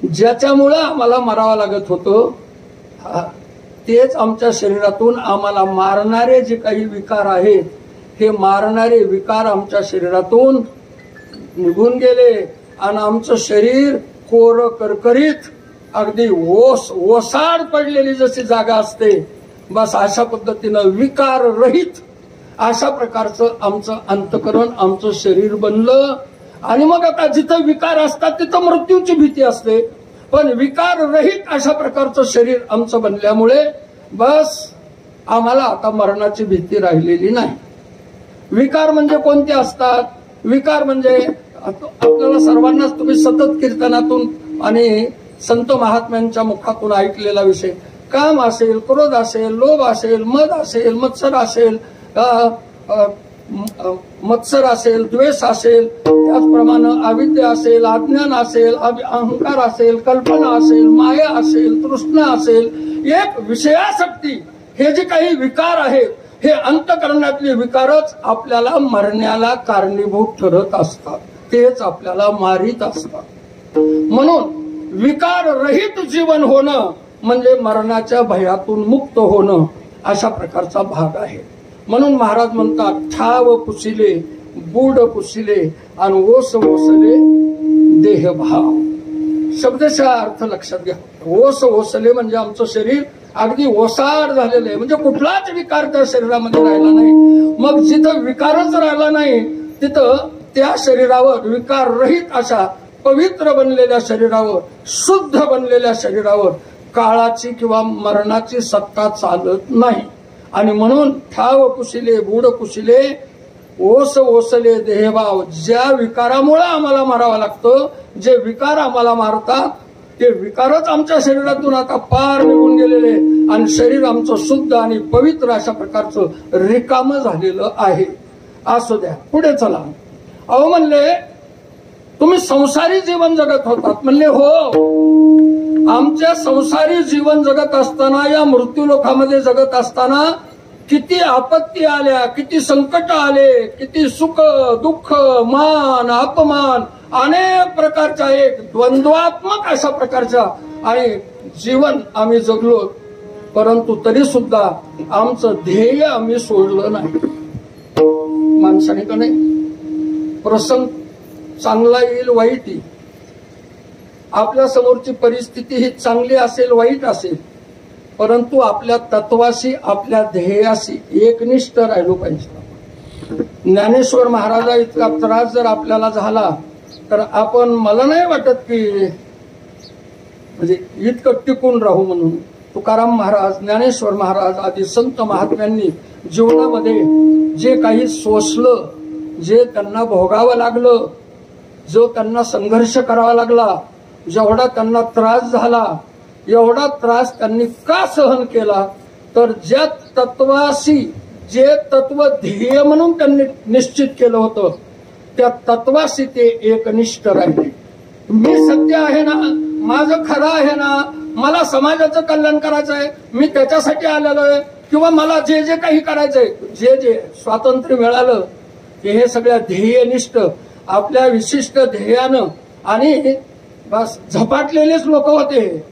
S1: ज्याच्यामुळं आम्हाला मरावं लागत होतं तेच आमच्या शरीरातून आम्हाला मारणारे जे काही विकार आहेत, हे मारणारे विकार आमच्या शरीरातून निघून गेले आणि आमचं शरीर कोर करकरीत अगदी ओसाड पडलेली जशी जागा असते, बस अशा पद्धतीनं विकार रहित अशा प्रकारचं आमचं अंतकरण, आमचं शरीर बनलं. आणि मग आता जिथं विकार असतात तिथं मृत्यूची भीती असते, पण विकार रहित अशा प्रकारचं शरीर आमचं बनल्यामुळे बस आम्हाला आता मरणाची भीती राहिलेली नाही. विकार म्हणजे कोणते असतात? विकार म्हणजे आपल्याला सर्वांनाच तुम्ही सतत कीर्तनातून आणि संत महात्म्यांच्या मुखातून ऐकलेला विषय. काम असेल, क्रोध असेल, लोभ असेल, मद असेल, मत्सर असेल, मत्सर असेल, द्वेष असेल, त्याचप्रमाणे अविद्या असेल, अज्ञान असेल, अहंकार असेल, कल्पना असेल, माया असेल, तृष्णा असेल, एक विषयासक्ती, हे जे काही विकार आहेत हे अंतकरणातले विकारच आपल्याला मरण्याला कारणीभूत ठरत असतात, तेच आपल्याला मारित असतात. म्हणून विकार रहित जीवन होणं म्हणजे मरणाच्या भयातून मुक्त होणं अशा प्रकारचा भाग आहे. म्हणून महाराज म्हणतात ठाव पुसिले, बूड पुसिले आणि ओस ओसले देहभाव. शब्दशः अर्थ लक्षात घ्या. ओस ओसले म्हणजे आमचं शरीर अगदी ओसाड झालेलं आहे, म्हणजे कुठलाच विकार त्या शरीरामध्ये राहिला नाही. मग जिथं विकारच राहिला नाही तिथं त्या शरीरावर विकार रहित अशा पवित्र बनलेल्या शरीरावर, शुद्ध बनलेल्या शरीरावर काळाची किंवा मरणाची सत्ता चालत नाही. आणि म्हणून ठाव पुसिले, बूड पुसिले, ओस ओसले देहभाव. ज्या विकारामुळे आम्हाला मारावं लागतं, जे विकार आम्हाला मारतात ते विकारच आमच्या शरीरातून आता पार निघून गेलेले आणि शरीर आमचं शुद्ध आणि पवित्र अशा प्रकारचं रिकामं झालेलं आहे. असू द्या, पुढे चला. अहो म्हणले तुम्ही संसारी जीवन जगत होतात. म्हणले हो, आमच्या संसारी जीवन जगत असताना, या मृत्यूलोकामध्ये जगत असताना किती आपत्ती आल्या, किती संकट आले, किती सुख दुःख, मान अपमान, अनेक प्रकारच्या एक द्वंद्वात्मक अशा प्रकारच्या आणि जीवन आम्ही जगलो. परंतु तरी सुद्धा आमचं ध्येय आम्ही सोडलं नाही. माणसाने का नाही, प्रसंग चांगला येईल वाईट येईल, आपल्या समोरची परिस्थिती ही चांगली असेल वाईट असेल, परंतु आपल्या तत्वाशी, आपल्या ध्येयाशी एकनिष्ठ राहिलो पाहिजे. ज्ञानेश्वर महाराजा इतका त्रास जर आपल्याला झाला तर आपण, मला नाही वाटत की म्हणजे इतकं टिकून राहू म्हणून. तुकाराम महाराज, ज्ञानेश्वर महाराज आदी संत महात्म्यांनी जीवनामध्ये जे काही सोसलं, जे त्यांना भोगावं लागलं, जो त्यांना संघर्ष करावा लागला, जेवढा त्यांना त्रास झाला, एवढा त्रास त्यांनी का सहन केला? तर ज्या तत्वाशी, जे तत्व ध्येय म्हणून त्यांनी निश्चित केलं होतं, त्या तत्वाशी ते एकनिष्ठ राहिले. मी सत्य आहे ना, माझं खरं आहे ना, मला समाजाचं कल्याण करायचं आहे, मी त्याच्यासाठी आलेलो आहे, किंवा मला जे जे काही करायचंय, जे जे स्वातंत्र्य मिळालं, हे सगळ्या ध्येयनिष्ठ आपल्या विशिष्ट ध्येयानं आणि बस झपाटलेलेच लोक होते.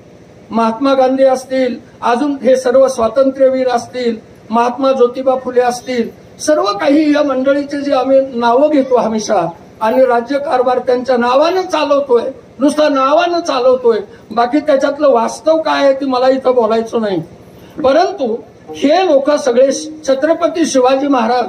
S1: महात्मा गांधी असतील, अजून हे सर्व स्वातंत्र्यवीर असतील, महात्मा ज्योतिबा फुले असतील, सर्व काही या मंडळीचे जे आम्ही नावं घेतो हमेशा आणि राज्यकारभार त्यांच्या नावानं चालवतोय, नुसतं नावानं चालवतोय, बाकी त्याच्यातलं वास्तव काय आहे ते मला इथं बोलायचं नाही. परंतु हे लोक सगळे छत्रपती शिवाजी महाराज,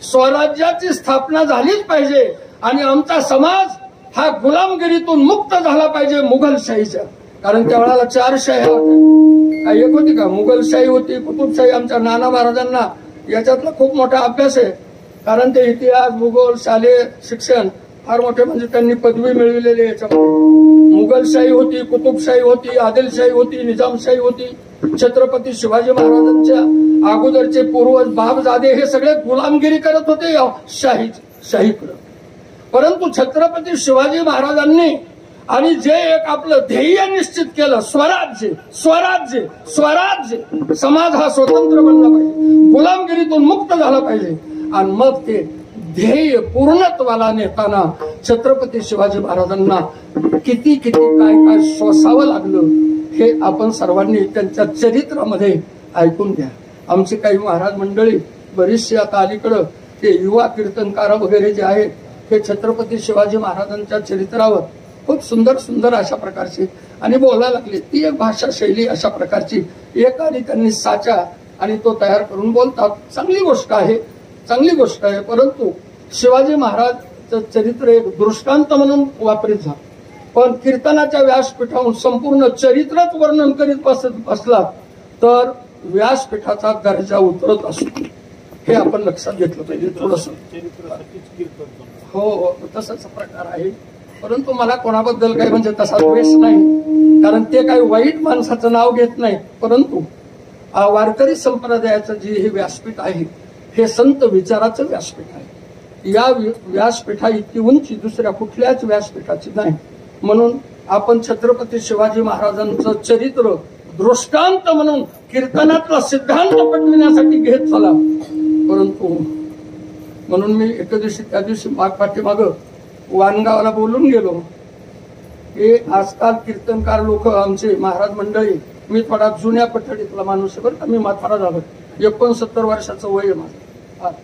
S1: स्वराज्याची स्थापना झालीच पाहिजे आणि आमचा समाज हा गुलामगिरीतून मुक्त झाला पाहिजे मुघलशाहीच्या. कारण त्यावेळेला 4 शाह्या होत्या. काय एक होती का? मुघलशाही होती, कुतुबशाही. आमच्या नाना महाराजांना याच्यातला खूप मोठा अभ्यास आहे. कारण ते इतिहास, भूगोल, शालेय शिक्षण फार मोठे, म्हणजे त्यांनी पदवी मिळविलेली आहे याच्यामध्ये. मुघलशाही होती, कुतुबशाही होती, आदिलशाही होती, निजामशाही होती. छत्रपती शिवाजी महाराजांच्या अगोदरचे पूर्वज बापजादे हे सगळे गुलामगिरी करत होते या शाहीकडे. परंतु छत्रपती शिवाजी महाराजांनी आणि जे एक आपलं ध्येय निश्चित केलं, स्वराज्य स्वराज्य स्वराज्य, समाज हा स्वतंत्र बनला पाहिजे, गुलामगिरीतून मुक्त झाला पाहिजे. आणि मग ते ध्येय पूर्णत्वाला नेताना छत्रपती शिवाजी महाराजांना किती किती काय काय सोसावं लागलं हे आपण सर्वांनी त्यांच्या चरित्रामध्ये ऐकून घ्या. आमची काही महाराज मंडळी बरीचशी आता अलीकडं ते युवा कीर्तनकार वगैरे जे आहेत हे छत्रपती शिवाजी महाराजांच्या चरित्रावर खूप सुंदर सुंदर अशा प्रकारची आणि बोलायला लागली. ती एक भाषा शैली अशा प्रकारची एक आणि त्यांनी साचा आणि तो तयार करून बोलतात. चांगली गोष्ट आहे, चांगली गोष्ट आहे. परंतु शिवाजी महाराजचं चरित्र एक दृष्टांत म्हणून वापरित झालं. पण कीर्तनाच्या व्यासपीठावरून संपूर्ण चरित्रच वर्णन करीत बसला तर व्यासपीठाचा दर्जा उतरत असतो, हे आपण लक्षात घेतलं पाहिजे थोडस. हो, तसाच प्रकार आहे. परंतु मला कोणाबद्दल काही म्हणजे तसा द्वेष नाही, कारण ते काही वाईट माणसाचं नाव घेत नाही. परंतु वारकरी संप्रदायाचं जे हे व्यासपीठ आहे हे संत विचाराचं व्यासपीठ आहे. या व्यासपीठा इतकी उंची दुसऱ्या कुठल्याच व्यासपीठाची नाही. म्हणून आपण छत्रपती शिवाजी महाराजांचं चरित्र दृष्टांत म्हणून कीर्तनातला सिद्धांत पटविण्यासाठी घेत चला. परंतु म्हणून मी एके दिवशी त्या दिवशी पाठीमाग वानगावला बोलून गेलो. हे आजकाल कीर्तनकार लोक आमचे महाराज मंडळी, मी थोडा जुन्या पठडीतला माणूस आहे बरं का, मी म्हातारा झालो, 69 वर्षाचं वय आहे माझं.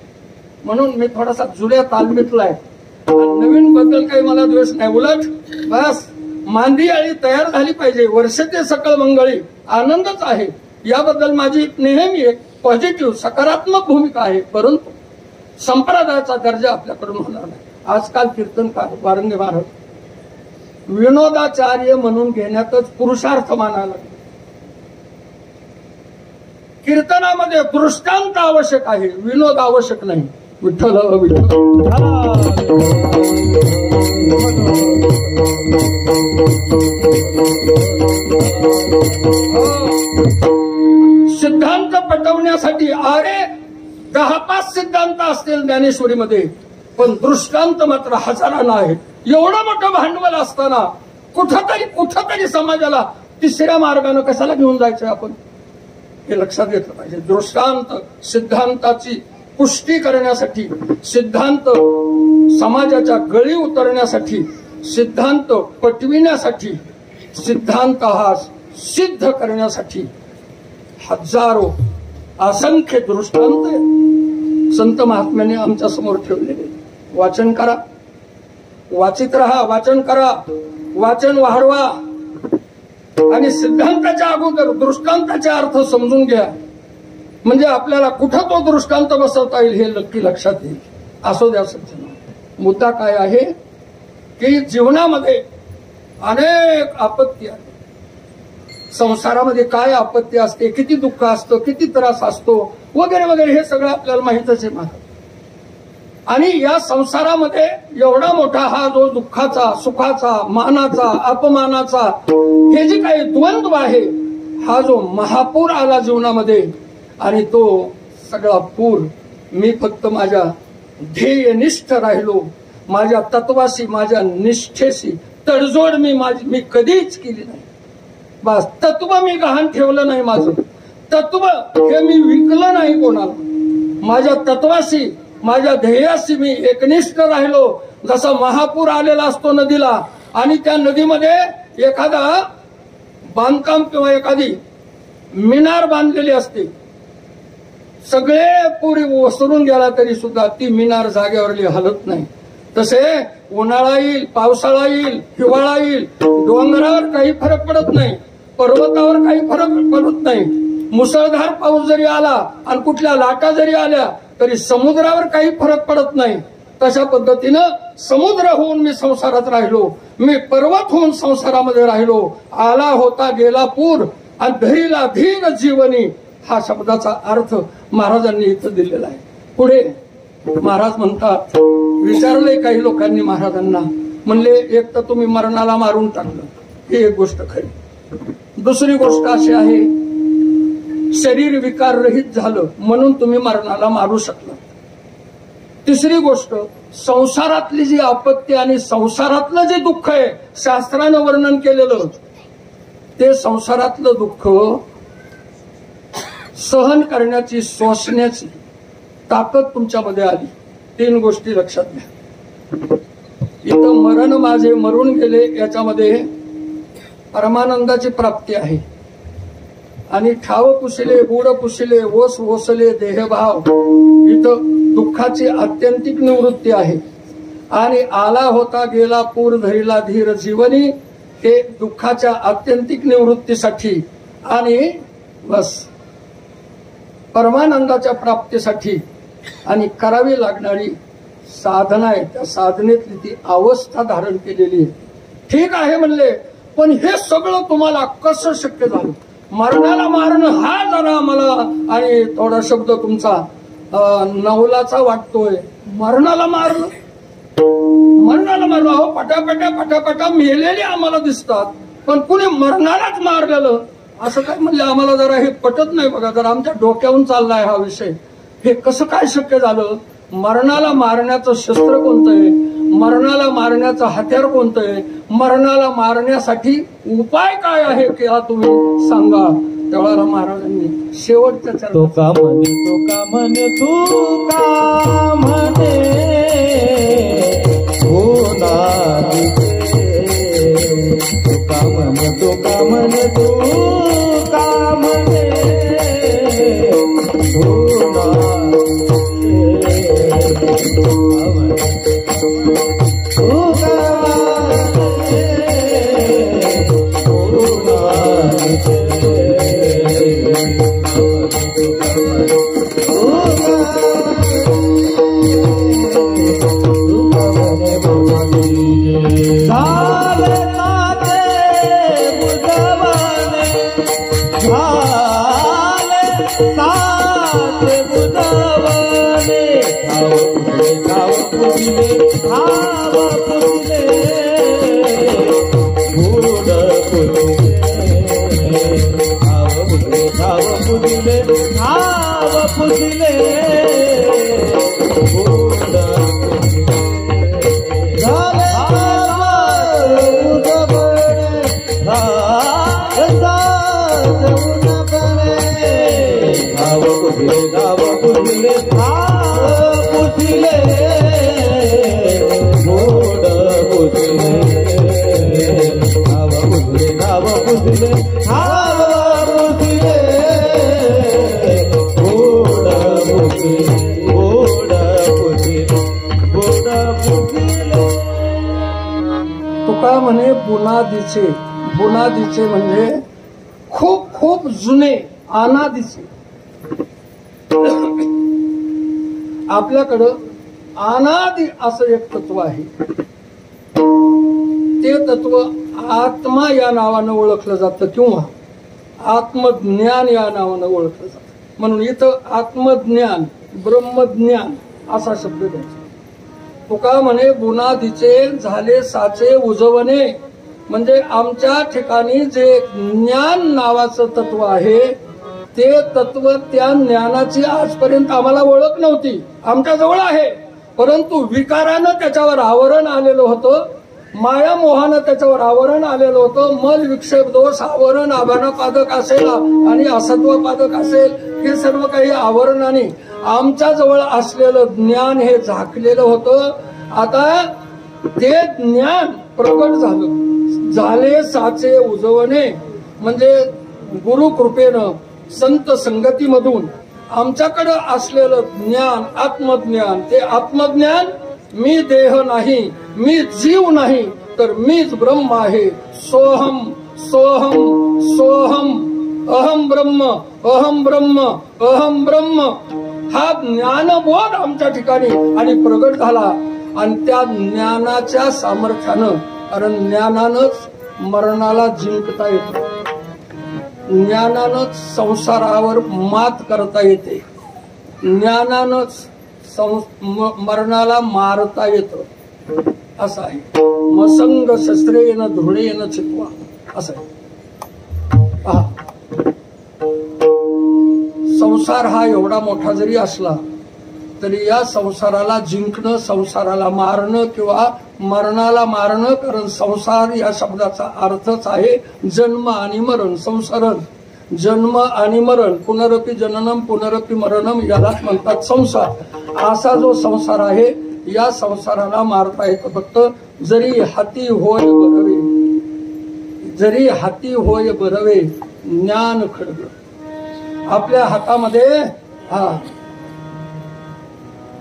S1: म्हणून मी थोडासा जुन्या तालमीतला आहे. नवीन बद्दल काही मला द्वेष नाही, उलट बस मांदी आळी तयार झाली पाहिजे, वर्ष ते सकळ मंगळी, आनंदच आहे. याबद्दल माझी नेहमी एक पॉझिटिव्ह सकारात्मक भूमिका आहे. परंतु संप्रदायाचा दर्जा आपल्याकडून होणार नाही. आजकाल कीर्तनकार वारंवार विनोदाचार्य म्हणून घेण्यातच पुरुषार्थ मानायला लागले. कीर्तनामध्ये दृष्टांत आवश्यक आहे, विनोद आवश्यक नाही. विठ्ठल विठ्ठल. सिद्धांत पटवण्यासाठी अरे 10-5 सिद्धांत असतील ज्ञानेश्वरीमध्ये, पण दृष्टांत मात्र हजारांना आहेत. एवढं मोठं भांडवल असताना कुठंतरी समाजाला तिसऱ्या मार्गानं कशाला घेऊन जायचं आपण, हे लक्षात घेतलं पाहिजे. दृष्टांत सिद्धांताची पुष्टी करण्यासाठी, सिद्धांत समाजाच्या गळी उतरण्यासाठी, सिद्धांत पटविण्यासाठी, सिद्धांत हा सिद्ध करण्यासाठी हजारो असंख्य दृष्टांत संत महात्म्याने आमच्या समोर ठेवलेले. वाचन करा, वाचित राहा, वाचन करा, वाचन वाढवा आणि सिद्धांताच्या अगोदर दृष्टांताचा अर्थ समजून घ्या. म्हणजे आपल्याला कुठं तो दृष्टांत बसवता येईल हे नक्की लक्षात येईल. असो द्या सज्जन. मुद्दा काय आहे की जीवनामध्ये अनेक आपत्ती आहेत. संसारामध्ये काय आपत्ती असते, किती दुःख असतं, किती त्रास असतो वगैरे वगैरे, हे सगळं आपल्याला माहितच आहे महाराज. आणि या संसारामध्ये एवढा मोठा हा जो दुःखाचा, सुखाचा, मानाचा, अपमानाचा हे जे काही द्वंद्व आहे, हा जो महापूर आला जीवनामध्ये, आणि तो सगळा पूर मी फक्त माझ्या ध्येयनिष्ठ राहिलो, माझ्या तत्वाशी, माझ्या निष्ठेशी तडजोड मी कधीच केली नाही. बस तत्व मी गहाण ठेवलं नाही. माझं तत्व हे मी विकलं नाही कोणाला. माझ्या तत्वाशी, माझ्या ध्येयाशी मी एकनिष्ठ राहिलो. जसा महापूर आलेला असतो नदीला आणि त्या नदीमध्ये एखादा बांधकाम किंवा एखादी मिनार बांधलेली असते, सगळे पुरी ओसरून गेला तरी सुद्धा ती मिनार जागेवरली हलत नाही. तसे उन्हाळा येईल, पावसाळा येईल, हिवाळा येईल, डोंगरावर काही फरक पडत नाही, पर्वतावर काही फरक पडत नाही. मुसळधार पाऊस जरी आला आणि कुठल्या लाटा जरी आल्या तरी समुद्रावर काही फरक पडत नाही. तशा पद्धतीनं समुद्र होऊन मी संसारात राहिलो, मी पर्वत होऊन संसारामध्ये राहिलो, आला होता गेला पूर आणि धरीला धीर जीवनी, हा शब्दाचा अर्थ महाराजांनी इथं दिलेला आहे. पुढे महाराज म्हणतात, विचारले काही लोकांनी महाराजांना, म्हणले एक तर तुम्ही मरणाला मारून टाकलं, ही एक गोष्ट खरी. दुसरी गोष्ट अशी आहे, शरीर विकार रहित झालं म्हणून तुम्ही मरणाला मारू शकला. तिसरी गोष्ट, संसारातली जी आपत्ती आणि संसारातलं जे दुःख आहे शास्त्रानं वर्णन केलेलं, ते संसारातलं दुःख सहन करण्याची, सोसण्याची ताकद तुमच्यामध्ये आली. 3 गोष्टी लक्षात घ्या. इथं मरण माझे मरून गेले याच्यामध्ये परमानंदाची प्राप्ती आहे, आणि ठाव पुसिले गुड पुसिले ओस ओसले देहभाव, इथं दुःखाची आत्यंतिक निवृत्ती आहे. आणि आला होता गेला पूर धरीला धीर जीवनी, हे दुःखाच्या आत्यंतिक निवृत्तीसाठी आणि बस परमानंदाच्या प्राप्तीसाठी आणि करावी लागणारी साधना आहे. त्या साधनेतली ती अवस्था धारण केलेली आहे. ठीक आहे म्हणले, पण हे सगळं तुम्हाला कसं शक्य झालं? मरणाला मारणं हा जरा मला आणि थोडा शब्द तुमचा नवलाचा वाटतोय. मरणाला मारलं, मरणाला मारलं, अहो पटापटा पटापटा मेलेले आम्हाला दिसतात, पण कुणी मरणालाच मारलेलं असं काय म्हणले? आम्हाला जरा हे पटत नाही बघा, जरा आमच्या डोक्यावरून चाललाय हा विषय. हे कसं काय शक्य झालं? मरणाला मारण्याचं शस्त्र कोणतं आहे? मरणाला मारण्याचं हत्यार कोणतं आहे? मरणाला मारण्यासाठी उपाय काय आहे की हा तुम्ही सांगा. त्यावेळेला महाराजांनी शेवटच्या
S2: तो का म्हणे, तो का म्हणे, तू का म्हणे, हो ना तू का म्हणे, तो का म्हणे, तू का म्हणे, हो ना
S1: तुका म्हणे बुनादीचे, बुनादीचे म्हणजे खूप खूप जुने, अनादीचे. आपल्याकडं अनादी असं एक तत्व आहे. ते तत्व आत्मा या नावानं ओळखलं जातं किंवा आत्मज्ञान या नावानं ओळखलं जातं. म्हणून इथं आत्मज्ञान, ब्रह्मज्ञान असा शब्द द्यायचा. तुका म्हणे बुनादीचे झाले साचे उजवणे, म्हणजे आमच्या ठिकाणी जे ज्ञान नावाचं तत्व आहे ते तत्व, त्या ज्ञानाची आजपर्यंत आम्हाला ओळख नव्हती. आमच्या जवळ आहे, परंतु विकारानं त्याच्यावर आवरण आलेलं होतं, माया मोहानं त्याच्यावर आवरण आलेलं होतं. मल विक्षेप दोष आवरण आभार पादक असेल आणि असत्व पादक असेल, हे सर्व काही आवरणाने आमच्या जवळ असलेलं ज्ञान हे झाकलेलं होतं. आता ते ज्ञान प्रकट झालं. झाले साचे उजवणे म्हणजे गुरु कृपेनं, संत संगतीमधून आमच्याकडं असलेलं ज्ञान, आत्मज्ञान, ते आत्मज्ञान मी देह नाही, मी जीव नाही, तर मीच ब्रह्म आहे. सोहम सोहम सोहम, अहम ब्रह्म अहम ब्रह्म अहम ब्रह्म, हा ज्ञानबोध आमच्या ठिकाणी आणि प्रगट झाला आणि त्या ज्ञानाच्या सामर्थ्यानं, कारण ज्ञानानंच मरणाला जिंकता येतं, ज्ञानानंच संसारावर मात करता येते, ज्ञानानंच मरणाला मारता येतं असं आहे. मसंग शस्त्रेन धृढेन चित्वा असं आहे. पहा, संसार हा एवढा मोठा जरी असला तरी या संसाराला जिंकणं, संसाराला मारणं किंवा मरणाला मारणं, कारण संसार या शब्दाचा अर्थच आहे जन्म आणि मरण. संसारण, जन्म आणि मरण, पुनरपि जननम पुनरपि मरणम यालाच म्हणतात संसार. असा जो संसार आहे या संसाराला मारता येतं फक्त जरी हाती होय बरवे, जरी हाती होय बरवे ज्ञान खड्ग. आपल्या हातामध्ये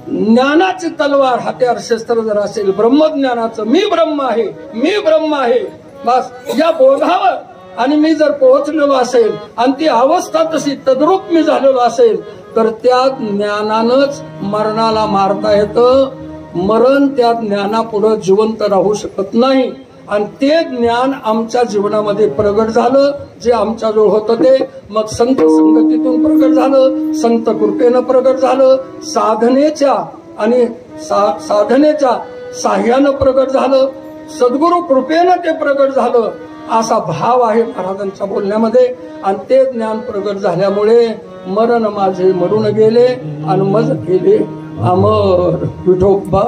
S1: ज्ञानाची तलवार, हत्यार, शस्त्र जर असेल ब्रह्मज्ञानाचं, मी ब्रह्म आहे, मी ब्रह्म आहे, बस या बोधावर आणि मी जर पोहोचलेलो असेल आणि ती अवस्था तशी तद्रूप मी झालेलो असेल तर त्या ज्ञानानंच मरणाला मारता येतं. मरण त्या ज्ञानापुढे जिवंत राहू शकत नाही आणि ते ज्ञान आमच्या जीवनामध्ये प्रगट झालं. जे आमच्याजवळ होतं ते मग संत संगतीतून प्रगट झालं, संत कृपेनं प्रगट झालं, साधनेच्या आणि साधनेच्या साह्यानं प्रगट झालं, सद्गुरु कृपेनं ते प्रगट झालं असा भाव आहे महाराजांच्या बोलण्यामध्ये. आणि ते ज्ञान प्रगट झाल्यामुळे मरण माझे मरून गेले आणि मज गेले अमर. विठोबा